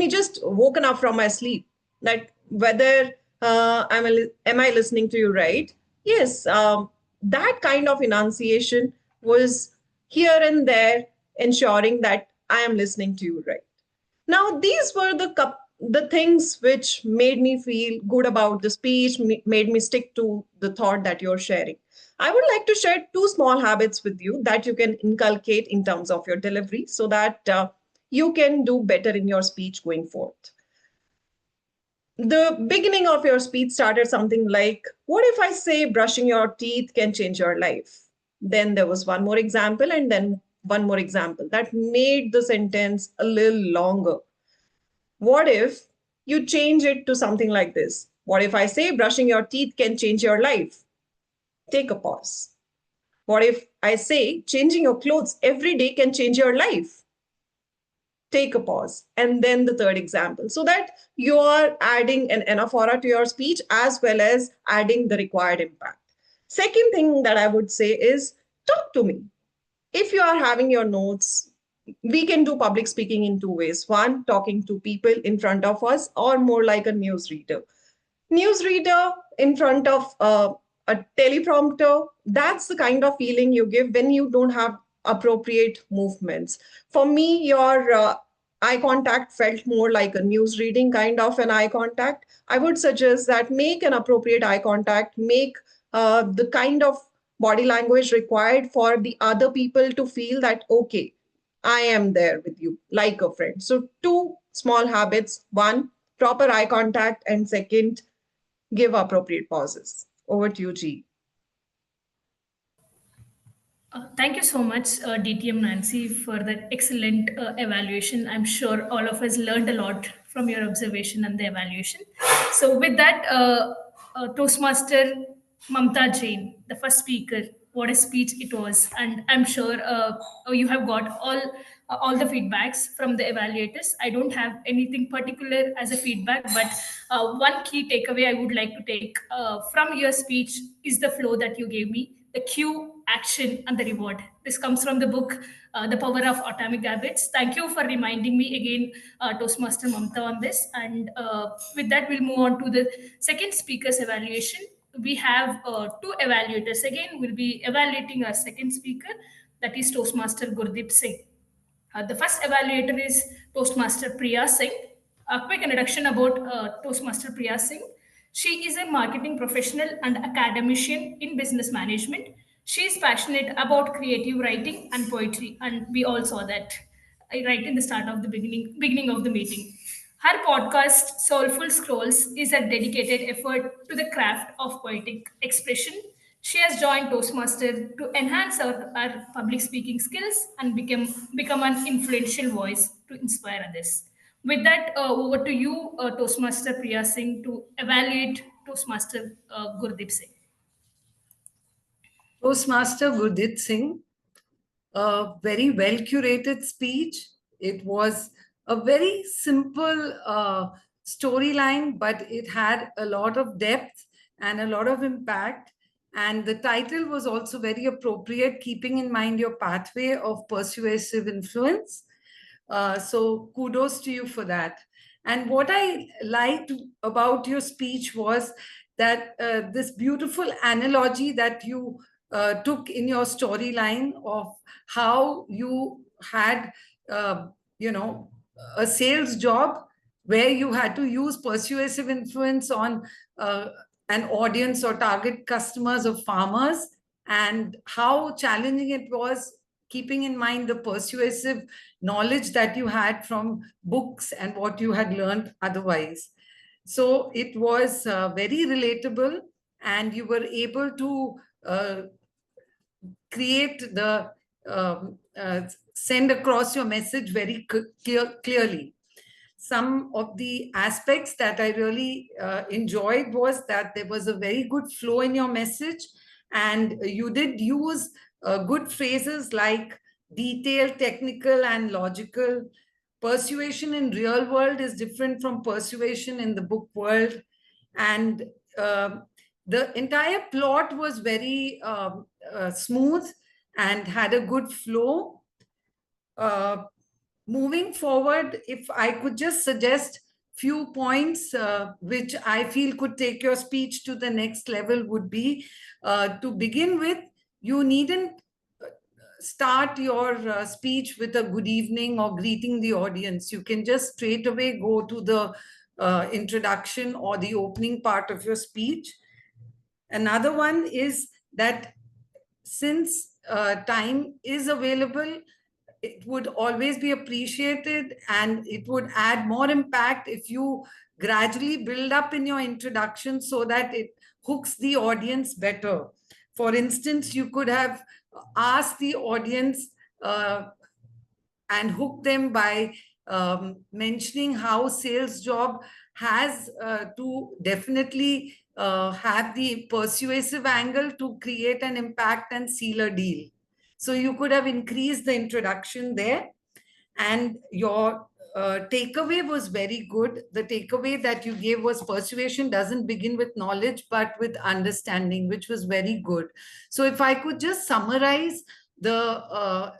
just woken up from my sleep. That whether am I listening to you right? Yes, that kind of enunciation was here and there, ensuring that I am listening to you right. Now, these were the things which made me feel good about the speech, made me stick to the thought that you're sharing. I would like to share 2 small habits with you that you can inculcate in terms of your delivery so that you can do better in your speech going forth. The beginning of your speech started something like, what if I say brushing your teeth can change your life? Then there was one more example and then one more example that made the sentence a little longer. What if you change it to something like this? What if I say brushing your teeth can change your life? Take a pause. What if I say changing your clothes every day can change your life? Take a pause. And then the third example, so that you are adding an anaphora to your speech as well as adding the required impact. Second thing that I would say is talk to me. If you are having your notes, we can do public speaking in 2 ways. One, talking to people in front of us, or more like a newsreader. Newsreader in front of a teleprompter, that's the kind of feeling you give when you don't have appropriate movements. For me, your eye contact felt more like a news reading kind of an eye contact. I would suggest that make an appropriate eye contact, make the kind of body language required for the other people to feel that, okay, I am there with you like a friend. So 2 small habits. One, proper eye contact, and second, give appropriate pauses. Over to you, G. Thank you so much, DTM Nancy, for that excellent evaluation. I'm sure all of us learned a lot from your observation and the evaluation. So, with that, Toastmaster Mamta Jain, the first speaker, what a speech it was, and I'm sure you have got all the feedbacks from the evaluators. I don't have anything particular as a feedback, but one key takeaway I would like to take from your speech is the flow that you gave me, the cue, action, and the reward. This comes from the book, The Power of Atomic Habits. Thank you for reminding me again, Toastmaster Mamta, on this. And with that, we'll move on to the second speaker's evaluation. We have two evaluators. Again, we'll be evaluating our second speaker, that is Toastmaster Gurdeep Singh. The first evaluator is Toastmaster Priya Singh. A quick introduction about Toastmaster Priya Singh. She is a marketing professional and academician in business management. She is passionate about creative writing and poetry, and we all saw that right in the start of the beginning of the meeting. Her podcast, Soulful Scrolls, is a dedicated effort to the craft of poetic expression. She has joined Toastmaster to enhance our public speaking skills and become an influential voice to inspire others. With that, over to you, Toastmaster Priya Singh, to evaluate Toastmaster Gurdeep Singh. Toastmaster Gurdeep Singh, a very well curated speech. It was a very simple storyline, but it had a lot of depth and a lot of impact. And the title was also very appropriate, keeping in mind your pathway of persuasive influence. So kudos to you for that. And what I liked about your speech was that this beautiful analogy that you took in your storyline of how you had, a sales job where you had to use persuasive influence on an audience or target customers of farmers, and how challenging it was, keeping in mind the persuasive knowledge that you had from books and what you had learned otherwise. So it was very relatable, and you were able to create the send across your message very clearly. Some of the aspects that I really enjoyed was that there was a very good flow in your message, and you did use good phrases like detailed, technical, and logical. Persuasion in real world is different from persuasion in the book world. And the entire plot was very smooth and had a good flow. Moving forward, if I could just suggest few points which I feel could take your speech to the next level, would be to begin with, you needn't start your speech with a good evening or greeting the audience. You can just straight away go to the introduction or the opening part of your speech. Another one is that since time is available, it would always be appreciated, and it would add more impact if you gradually build up in your introduction so that it hooks the audience better. For instance, you could have asked the audience and hook them by mentioning how sales job has to definitely have the persuasive angle to create an impact and seal a deal. So you could have increased the introduction there. And your takeaway was very good. The takeaway that you gave was persuasion doesn't begin with knowledge, but with understanding, which was very good. So if I could just summarize the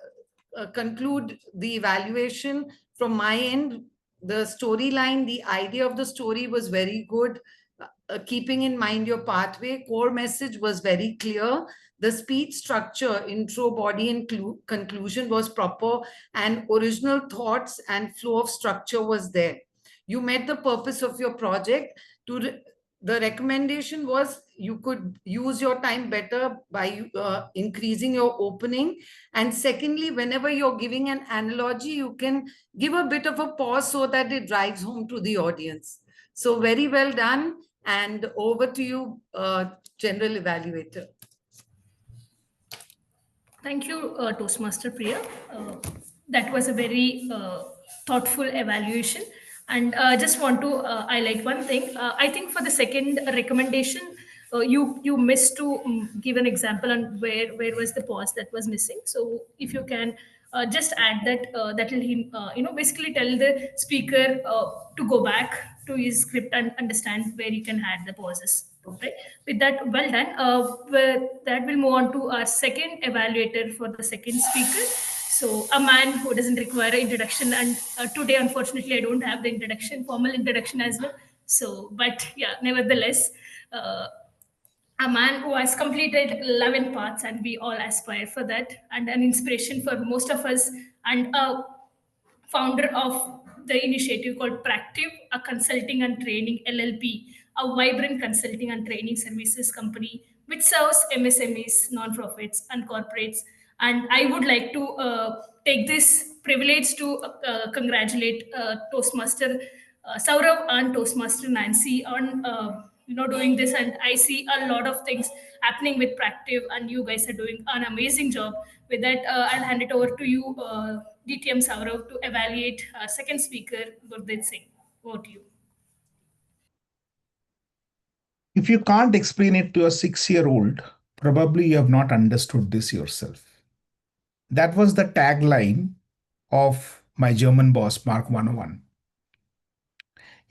conclude the evaluation from my end, the storyline, the idea of the story was very good. Keeping in mind your pathway, core message was very clear. The speech structure, intro, body, and conclusion was proper, and original thoughts and flow of structure was there. You met the purpose of your project. The recommendation was you could use your time better by increasing your opening. And secondly, whenever you're giving an analogy, you can give a bit of a pause so that it drives home to the audience. So very well done. And over to you, General Evaluator. Thank you, Toastmaster Priya. That was a very thoughtful evaluation. And just want to highlight one thing. I think for the second recommendation, you missed to give an example on where was the pause that was missing. So if you can just add that, that will basically tell the speaker to go back to his script and understand where you can add the pauses. Right. With that, well done. That will move on to our second evaluator for the second speaker. So a man who doesn't require an introduction, and today, unfortunately, I don't have the formal introduction as well. So, but yeah, nevertheless, a man who has completed 11 paths, and we all aspire for that, and an inspiration for most of us, and founder of the initiative called Practive, a consulting and training LLP, a vibrant consulting and training services company which serves MSMEs, nonprofits, and corporates. And I would like to take this privilege to congratulate Toastmaster Saurav and Toastmaster Nancy on doing this. And I see a lot of things happening with Practive, and you guys are doing an amazing job. With that, I'll hand it over to you, DTM Saurav, to evaluate our second speaker, Gurdeep Singh. Over to you. If you can't explain it to a 6-year-old, probably you have not understood this yourself. That was the tagline of my German boss, Mark 101.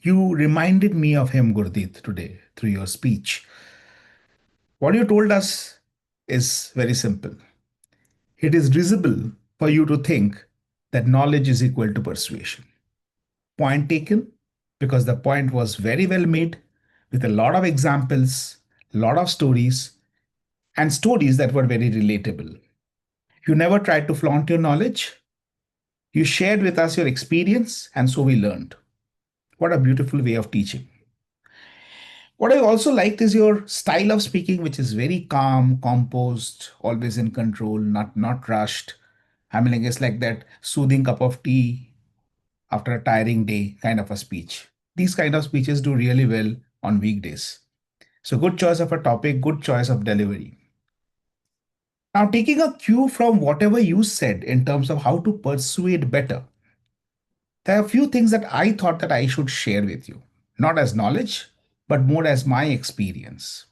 You reminded me of him, Gurdeep, today through your speech. What you told us is very simple. It is visible for you to think that knowledge is equal to persuasion. Point taken, because the point was very well made with a lot of examples, a lot of stories, and stories that were very relatable. You never tried to flaunt your knowledge. You shared with us your experience, and so we learned. What a beautiful way of teaching. What I also liked is your style of speaking, which is very calm, composed, always in control, not rushed. I mean, I guess like that soothing cup of tea after a tiring day kind of a speech. These kind of speeches do really well on weekdays. So good choice of a topic, good choice of delivery. Now, taking a cue from whatever you said in terms of how to persuade better, there are a few things that I thought that I should share with you, not as knowledge, but more as my experience.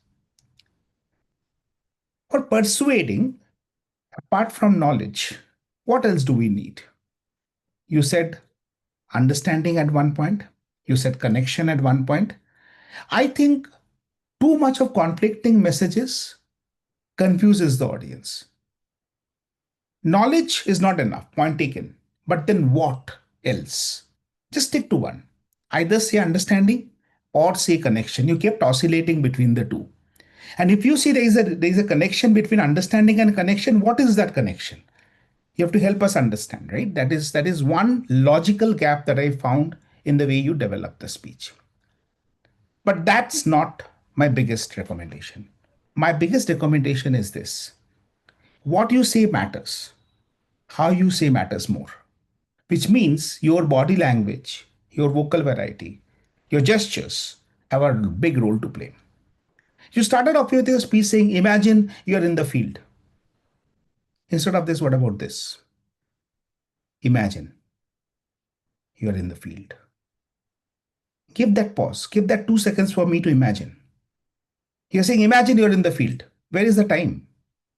For persuading, apart from knowledge, what else do we need? You said understanding at one point. You said connection at one point. I think too much of conflicting messages confuses the audience. Knowledge is not enough, point taken. But then what else? Just stick to one. Either say understanding or say connection. You kept oscillating between the two. And if you see there is a connection between understanding and connection, what is that connection? You have to help us understand, right? That is one logical gap that I found in the way you develop the speech. But that's not my biggest recommendation. My biggest recommendation is this. What you say matters. How you say matters more. Which means your body language, your vocal variety, your gestures have a big role to play. You started off with your speech saying, imagine you're in the field. Instead of this, what about this? Imagine you're in the field. Give that pause. Give that 2 seconds for me to imagine. You're saying, imagine you're in the field. Where is the time?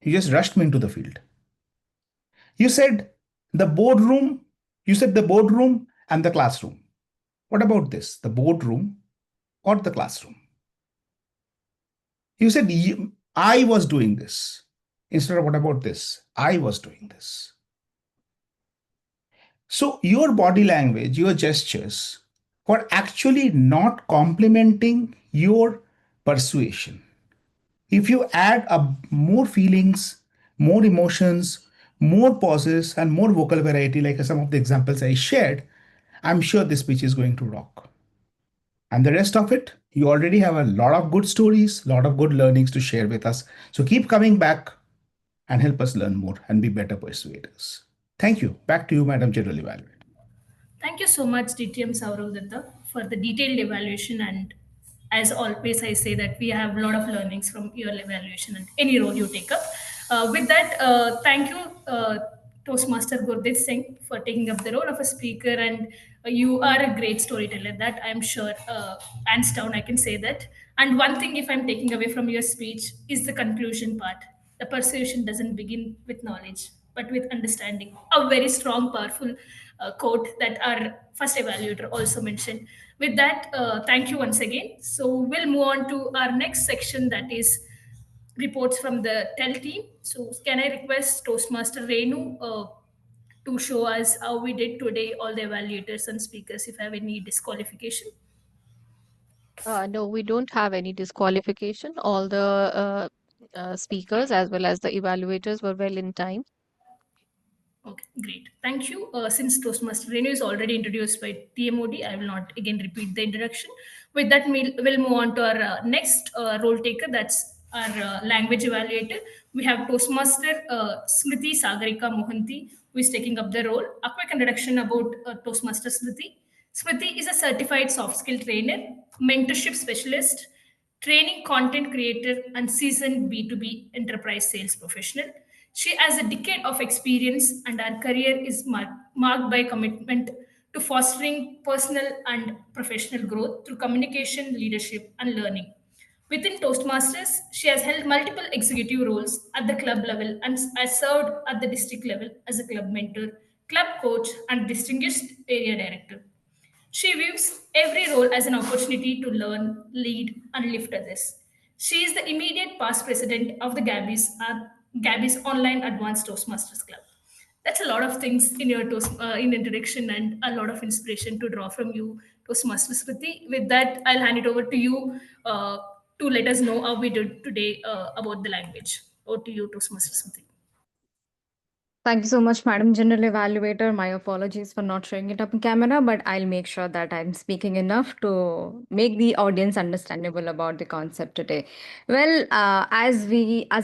You just rushed me into the field. You said the boardroom. You said the boardroom and the classroom. What about this? The boardroom or the classroom? You said, I was doing this. Instead of what about this? I was doing this. So your body language, your gestures were actually not complementing your persuasion. If you add more feelings, more emotions, more pauses, and more vocal variety, like some of the examples I shared, I'm sure this speech is going to rock. And the rest of it, you already have a lot of good stories, a lot of good learnings to share with us. So keep coming back and help us learn more and be better persuaders. Thank you. Back to you, Madam General Evaluator. Thank you so much, DTM Saurav Datta, for the detailed evaluation. And as always, I say that we have a lot of learnings from your evaluation and any role you take up. With that, thank you, Toastmaster Gurdeep Singh, for taking up the role of a speaker, and you are a great storyteller. That I'm sure, hands down, I can say that. And one thing, if I'm taking away from your speech, is the conclusion part. The persuasion doesn't begin with knowledge, but with understanding. A very strong, powerful quote that our first evaluator also mentioned. With that, thank you once again. So we'll move on to our next section, that is reports from the TEL team. So can I request Toastmaster Renu to show us how we did today, all the evaluators and speakers, if I have any disqualification? No, we don't have any disqualification. All the speakers as well as the evaluators were well in time. Okay, great. Thank you. Since Toastmaster Renu is already introduced by TMOD, I will not again repeat the introduction. With that, we'll move on to our next role taker, that's our language evaluator. We have Toastmaster Smriti Sagarika Mohanty, who is taking up the role. A quick introduction about Toastmaster Smriti. Smriti is a certified soft skill trainer, mentorship specialist, training content creator, and seasoned B2B enterprise sales professional. She has a decade of experience, and her career is marked by commitment to fostering personal and professional growth through communication, leadership, and learning. Within Toastmasters, she has held multiple executive roles at the club level and has served at the district level as a club mentor, club coach, and distinguished area director. She views every role as an opportunity to learn, lead, and lift others. She is the immediate past president of the Gabbys Online Advanced Toastmasters Club. That's a lot of things in your in introduction, and a lot of inspiration to draw from you, Toastmasters Smriti. With that, I'll hand it over to you to let us know how we did today about the language. Over to you, Toastmasters Smriti. Thank you so much, Madam General Evaluator. My apologies for not showing it up in camera, but I'll make sure that I'm speaking enough to make the audience understandable about the concept today. Well, as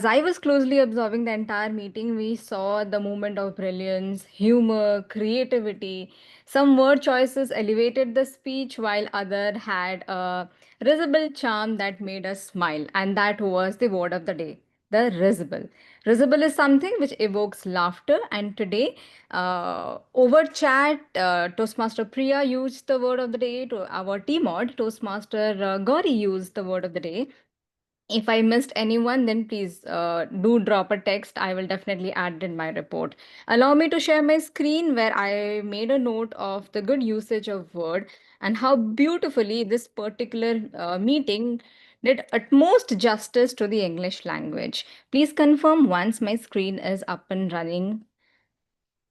I was closely observing the entire meeting, we saw the moment of brilliance, humor, creativity. Some word choices elevated the speech, while other had a risible charm that made us smile, and that was the word of the day, the risible. Risible is something which evokes laughter, and today, over chat, Toastmaster Priya used the word of the day. To our T-mod, Toastmaster Gauri used the word of the day. If I missed anyone, then please do drop a text. I will definitely add it in my report. Allow me to share my screen where I made a note of the good usage of word and how beautifully this particular meeting did utmost justice to the English language. Please confirm once my screen is up and running.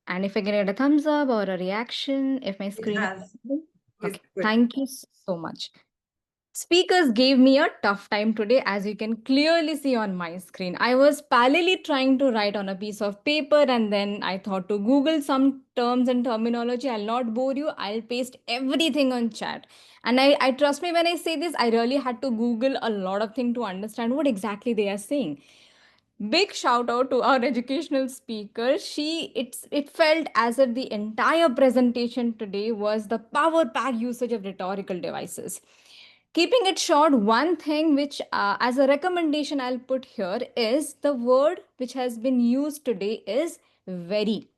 And if I get a thumbs up or a reaction, if my screen is okay, thank you so much. Speakers gave me a tough time today, as you can clearly see on my screen. I was parallelly trying to write on a piece of paper, and then I thought to Google some terms and terminology. I'll not bore you. I'll paste everything on chat. And I trust me when I say this, I really had to Google a lot of things to understand what exactly they are saying. Big shout out to our educational speaker. It felt as if the entire presentation today was the power pack usage of rhetorical devices. Keeping it short, one thing which, as a recommendation, I'll put here is the word which has been used today is very.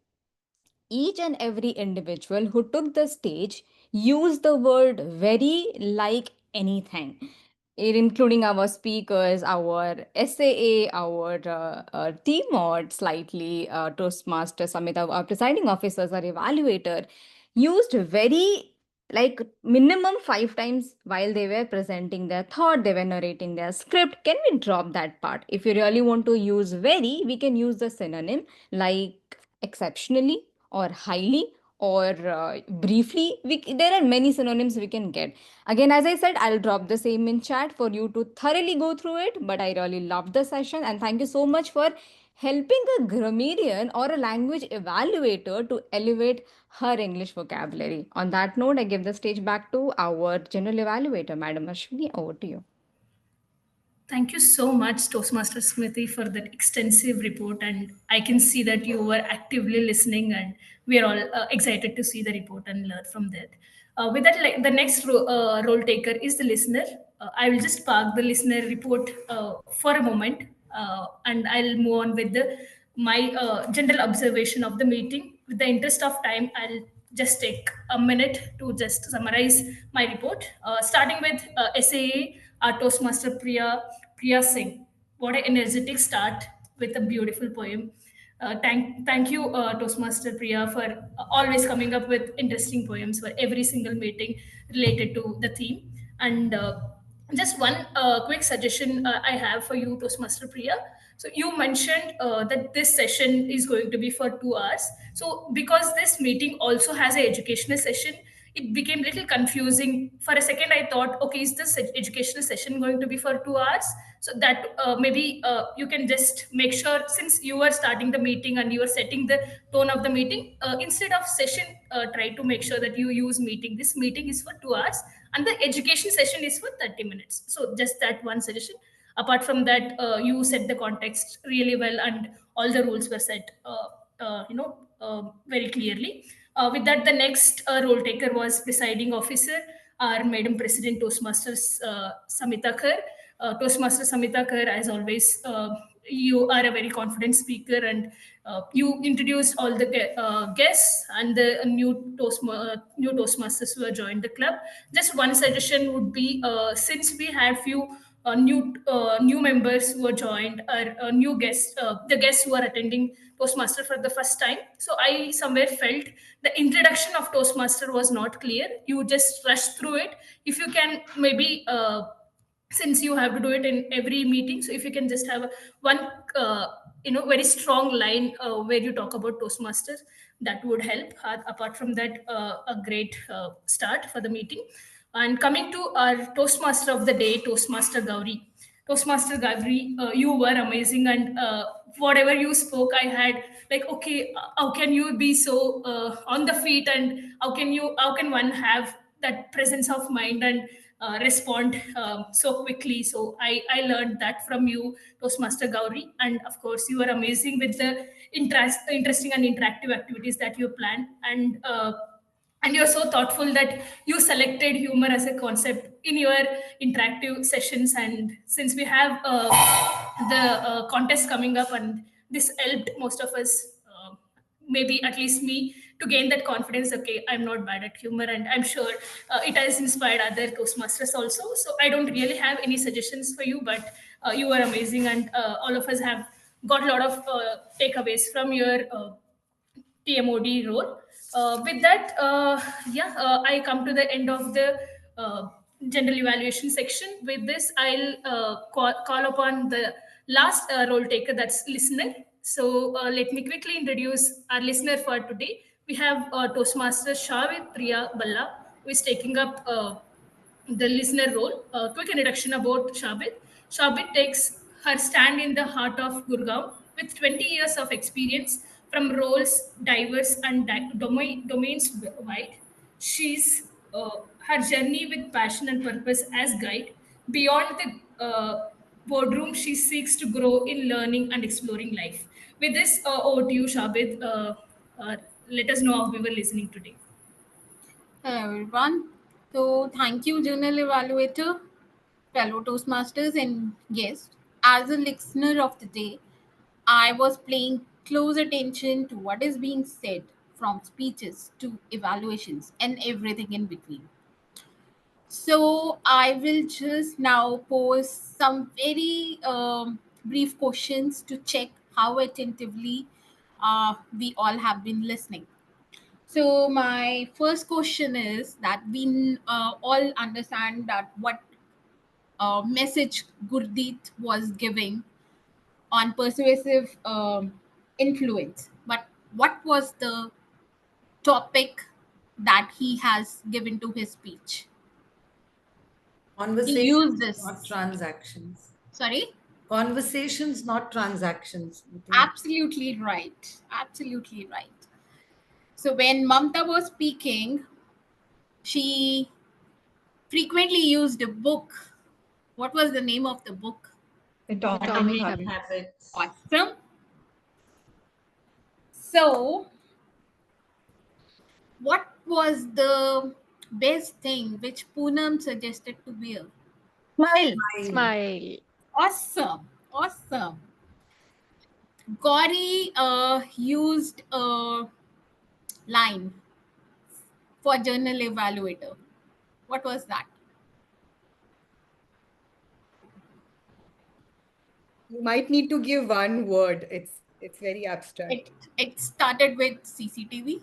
Each and every individual who took the stage used the word very like anything, including our speakers, our SAA, our T-mod, slightly Toastmaster Samita, our presiding officers, our evaluator, used very like minimum 5 times while they were presenting their thought, they were narrating their script. Can we drop that part? If you really want to use very, we can use the synonym like exceptionally or highly or briefly. There are many synonyms we can get. Again, as I said, I'll drop the same in chat for you to thoroughly go through it. But I really loved the session, and thank you so much for helping a grammarian or a language evaluator to elevate her English vocabulary. On that note, I give the stage back to our general evaluator, Madam Ashwini. Over to you. Thank you so much, Toastmaster Smriti, for that extensive report. And I can see that you were actively listening, and we are all excited to see the report and learn from that. With that, the next role taker is the listener. I will just park the listener report for a moment. and I'll move on with my general observation of the meeting. With the interest of time, I'll just take a minute to just summarize my report. Starting with SAA, our Toastmaster Priya Singh. What an energetic start with a beautiful poem. Thank you, Toastmaster Priya, for always coming up with interesting poems for every single meeting related to the theme. And just one quick suggestion I have for you, Toastmaster Priya. So you mentioned that this session is going to be for 2 hours. So because this meeting also has an educational session, it became a little confusing. For a second, I thought, okay, is this educational session going to be for 2 hours? So that maybe you can just make sure, since you are starting the meeting and you are setting the tone of the meeting, instead of session, try to make sure that you use meeting. This meeting is for 2 hours and the education session is for 30 minutes. So just that one suggestion. Apart from that, you set the context really well and all the rules were set very clearly. With that, the next role taker was presiding officer, our Madam President Toastmasters Samita Kar. Toastmaster Samita Kar, as always, you are a very confident speaker and you introduced all the guests and the new Toastmasters who have joined the club. Just one suggestion would be, since we have few new members who are joined, or new guests, the guests who are attending Toastmaster for the first time. So I somewhere felt the introduction of Toastmaster was not clear. You just rush through it. If you can maybe, since you have to do it in every meeting, so if you can just have one very strong line where you talk about Toastmasters, that would help. Apart from that, a great start for the meeting. And coming to our Toastmaster of the day, Toastmaster Gauri. Toastmaster Gauri, you were amazing, and whatever you spoke, I had like, okay, how can you be so on the feet, and how can one have that presence of mind and respond so quickly? So I learned that from you, Toastmaster Gauri, and of course you are amazing with the interesting and interactive activities that you plan, and you're so thoughtful that you selected humor as a concept in your interactive sessions. And since we have the contest coming up, and this helped most of us, maybe at least me, to gain that confidence. Okay, I'm not bad at humor, and I'm sure it has inspired other Toastmasters also. So I don't really have any suggestions for you, but you are amazing, and all of us have got a lot of takeaways from your TMOD role. With that, I come to the end of the general evaluation section. With this, I'll call upon the last role taker, that's listener. So let me quickly introduce our listener for today. We have Toastmaster Shavit Priya Balla, who is taking up the listener role. Quick introduction about Shabit. Shabit takes her stand in the heart of Gurgaon with 20 years of experience from roles diverse and domains wide. She's her journey with passion and purpose as guide. Beyond the boardroom, she seeks to grow in learning and exploring life. With this, over to you, Shabit. Let us know how we were listening today. Hello, everyone. So, thank you, Journal Evaluator, fellow Toastmasters, and guests. As a listener of the day, I was paying close attention to what is being said, from speeches to evaluations and everything in between. So, I will just now pose some very brief questions to check how attentively we all have been listening. So my first question is that we all understand that what message Gurdeep was giving on persuasive influence, but what was the topic that he has given to his speech? He used Conversations, this. not transactions. Sorry? Conversations, not transactions. Absolutely right. Absolutely right. So when Mamta was speaking, she frequently used a book. What was the name of the book? Atomic Habits. Awesome. So, what was the best thing which Poonam suggested to wear? Smile. Smile. Awesome. Awesome. Gauri used a line for journal evaluator. What was that? You might need to give one word. It's very abstract. It started with CCTV.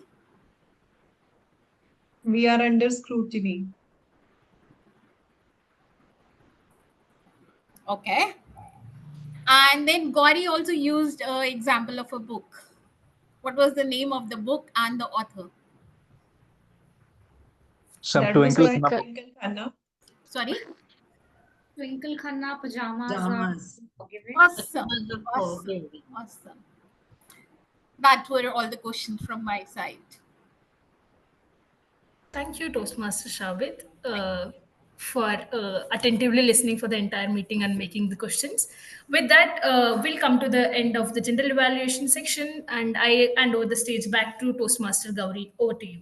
We are under scrutiny. Okay. And then Gauri also used an example of a book. What was the name of the book and the author? Some That was twinkle by Khanna. Twinkle Khanna. Sorry? Twinkle Khanna pajamas. Pajamas. Forgiving. Awesome. Another Awesome. forgiving. Awesome. That were all the questions from my side. Thank you, Toastmaster Shabit, for attentively listening for the entire meeting and making the questions. With that, we'll come to the end of the general evaluation section, and I hand over the stage back to Toastmaster Gauri. Over to you.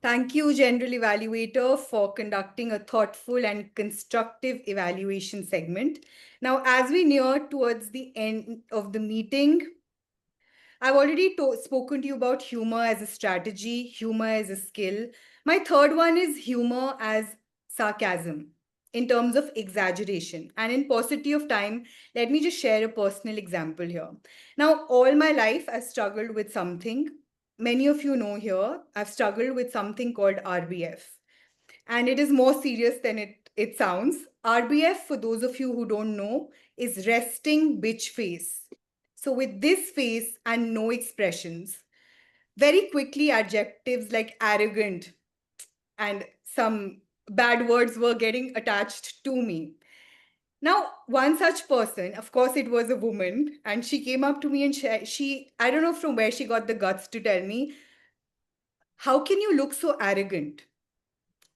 Thank you, General Evaluator, for conducting a thoughtful and constructive evaluation segment. Now, as we near towards the end of the meeting, I've already spoken to you about humor as a strategy, humor as a skill. My third one is humor as sarcasm in terms of exaggeration. And in paucity of time, let me just share a personal example here. Now, all my life, I've struggled with something. Many of you know here, I've struggled with something called RBF. And it is more serious than it sounds. RBF, for those of you who don't know, is resting bitch face. So with this face and no expressions, very quickly adjectives like arrogant and some bad words were getting attached to me. Now, one such person, of course, it was a woman, and she came up to me and I don't know from where she got the guts to tell me, how can you look so arrogant?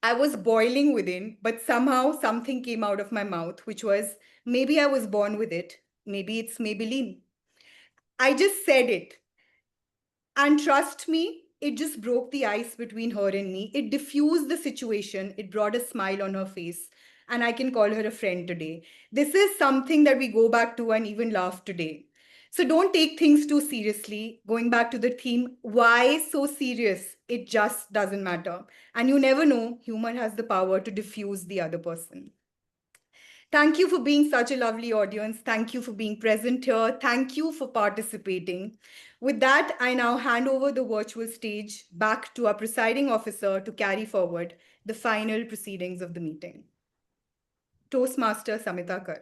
I was boiling within, but somehow something came out of my mouth, which was, maybe I was born with it. Maybe it's Maybelline. I just said it. And trust me, it just broke the ice between her and me. It diffused the situation. It brought a smile on her face. And I can call her a friend today. This is something that we go back to and even laugh today. So don't take things too seriously. Going back to the theme, why so serious? It just doesn't matter. And you never know, humor has the power to diffuse the other person. Thank you for being such a lovely audience. Thank you for being present here. Thank you for participating. With that, I now hand over the virtual stage back to our presiding officer to carry forward the final proceedings of the meeting. Toastmaster Samita Kar.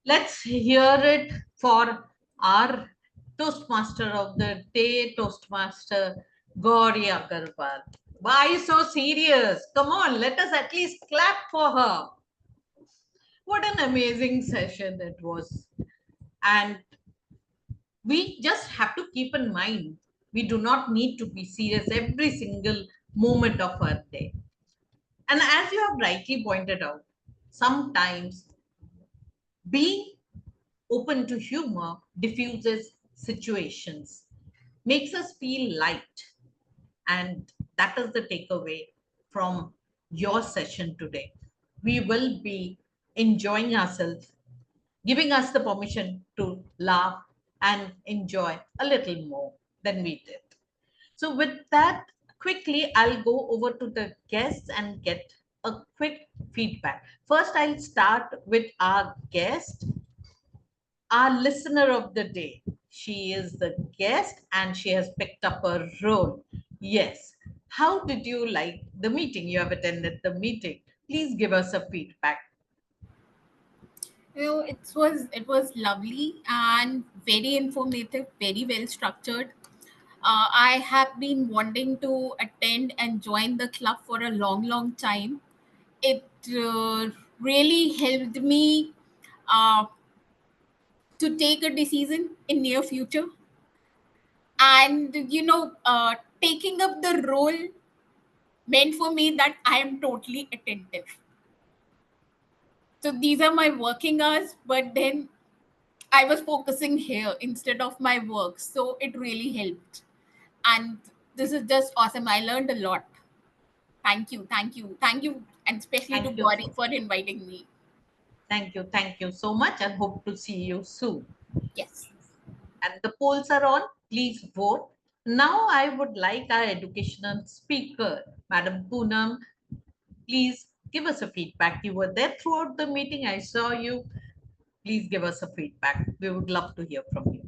Let's hear it for our Toastmaster of the day, Toastmaster Gauri Agarwal. Why so serious? Come on, let us at least clap for her. What an amazing session it was. And we just have to keep in mind, we do not need to be serious every single moment of our day. And as you have rightly pointed out, sometimes being open to humor diffuses situations, makes us feel light. And that is the takeaway from your session today. We will be enjoying ourselves, giving us the permission to laugh and enjoy a little more than we did. So, with that, quickly, I'll go over to the guests and get a quick feedback. First, I'll start with our guest, our listener of the day. She is the guest and she has picked up a role. Yes. How did you like the meeting? You have attended the meeting. Please give us a feedback. It was lovely and very informative, very well structured. I have been wanting to attend and join the club for a long time. It really helped me uh, to take a decision in near future, and taking up the role meant for me that I am totally attentive. So these are my working hours, but then I was focusing here instead of my work. So it really helped. And this is just awesome. I learned a lot. Thank you. And especially to Thank you. Gauri for inviting me. Thank you so much, and hope to see you soon. Yes. And the polls are on. Please vote. Now I would like our educational speaker, Madam Poonam. Please give us a feedback. You were there throughout the meeting. I saw you. Please give us a feedback. We would love to hear from you.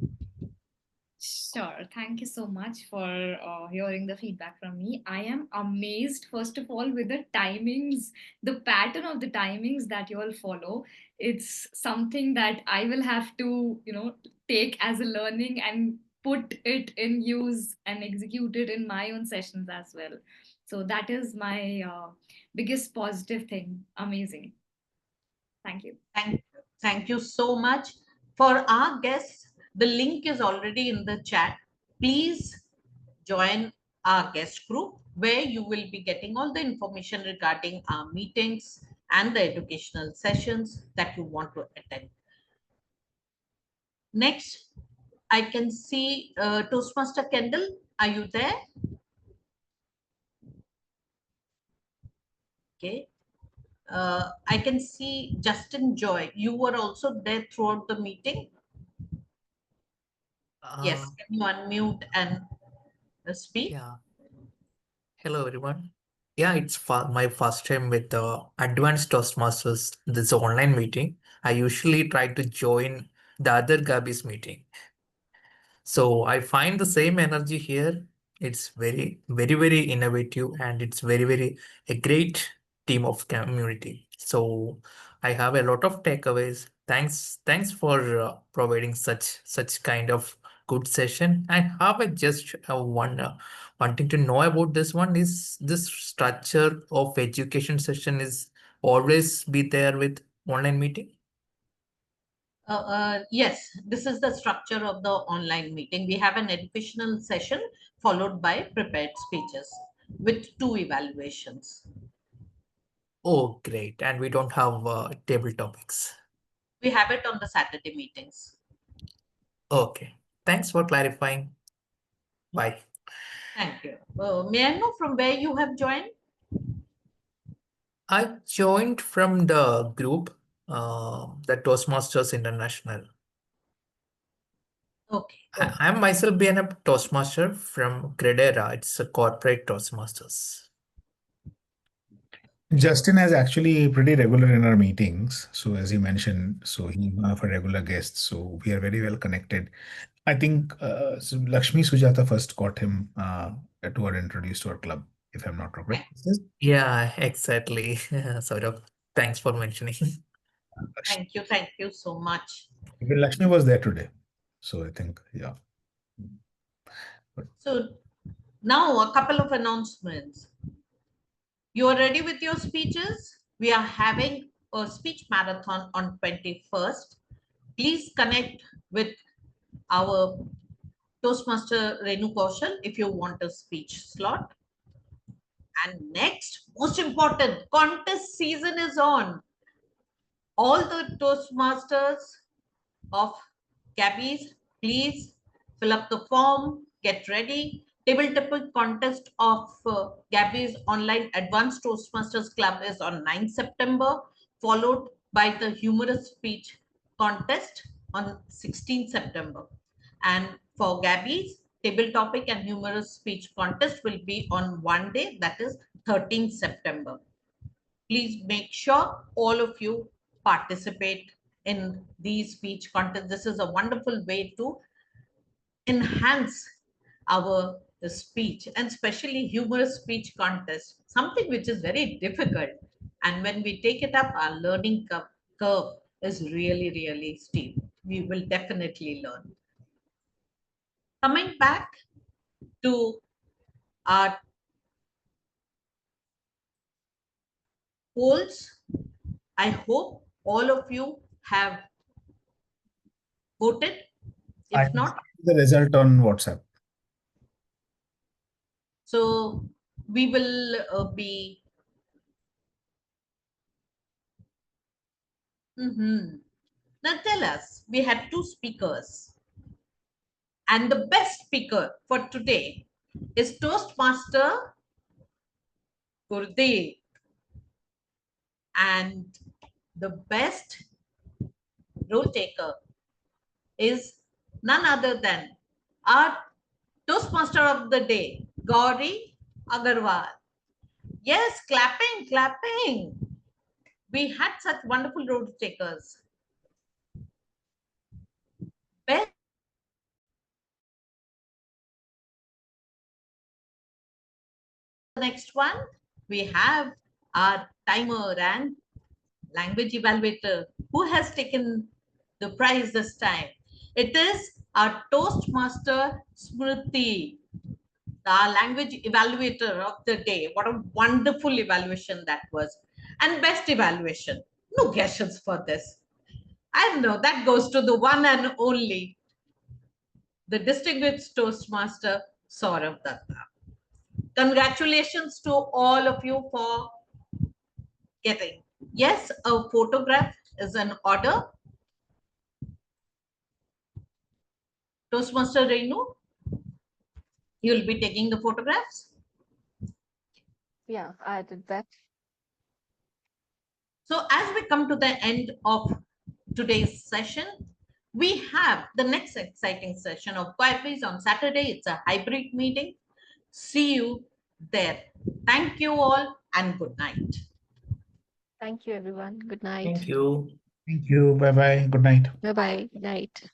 Sure. Thank you so much for hearing the feedback from me. I am amazed, first of all, with the timings, the pattern of the timings that you all follow. It's something that I will have to, take as a learning and put it in use and execute it in my own sessions as well. So that is my biggest positive thing. Amazing. Thank you. Thank you so much. For our guests, the link is already in the chat. Please join our guest group where you will be getting all the information regarding our meetings and the educational sessions that you want to attend. Next, I can see Toastmaster Kendall. Are you there? Okay. I can see Justin Joy. You were also there throughout the meeting. Yes, can you unmute and speak? Yeah. Hello, everyone. Yeah, it's my first time with the Advanced Toastmasters, this online meeting. I usually try to join the other Gabbys meeting. So I find the same energy here. It's very innovative, and it's very a great team of community. So I have a lot of takeaways. Thanks for providing such kind of good session. I have just one thing to know about this one is this structure of education session is always be there with online meeting. Yes, this is the structure of the online meeting. We have an educational session followed by prepared speeches with 2 evaluations. Oh, great. And we don't have table topics. We have it on the Saturday meetings. Okay. Thanks for clarifying. Bye. Thank you. May I know from where you have joined? I joined from the group, the Toastmasters International. Okay. I'm myself being a Toastmaster from Gradera. It's a corporate Toastmasters. Justin is actually pretty regular in our meetings. So as you mentioned, so he's one of our regular guests. So we are very well connected. I think Lakshmi Sujata first got him to our introduced to our club, if I'm not wrong, right? Yeah, exactly. Sort of. Thanks for mentioning. Thank you so much. Even Lakshmi was there today. So I think, yeah. So now a couple of announcements. You are ready with your speeches? We are having a speech marathon on 21st. Please connect with our Toastmaster Renu Kaushal if you want a speech slot. And next, most important, contest season is on. All the Toastmasters of Gabbys, please fill up the form, get ready. Tabletop contest of Gabbys Online Advanced Toastmasters Club is on 9 September, followed by the humorous speech contest on 16 September. And for Gabbys, table topic and humorous speech contest will be on one day, that is 13 September. Please make sure all of you participate in these speech contests. This is a wonderful way to enhance our speech, and especially humorous speech contest, something which is very difficult. And when we take it up, our learning curve is really steep. We will definitely learn. Coming back to our polls, I hope all of you have voted. If not, the result on WhatsApp. So we will be. Now tell us, we had 2 speakers. And the best speaker for today is Toastmaster Gurdeep. And the best role taker is none other than our Toastmaster of the day, Gauri Agarwal. Yes, clapping, clapping. We had such wonderful role takers. Best next one, we have our timer and language evaluator who has taken the prize this time. It is our Toastmaster Smriti, the language evaluator of the day. What a wonderful evaluation that was. And best evaluation. No guesses for this. I don't know. That goes to the one and only, the distinguished Toastmaster Saurav Datta. Congratulations to all of you for getting. Yes, a photograph is an order. Toastmaster Renu, you'll be taking the photographs. Yeah, I did that. So as we come to the end of today's session, we have the next exciting session of Gabbys on Saturday. It's a hybrid meeting. See you there. Thank you all and good night. Thank you, everyone. Good night. Thank you. Thank you. Bye bye. Good night. Bye bye. Good night.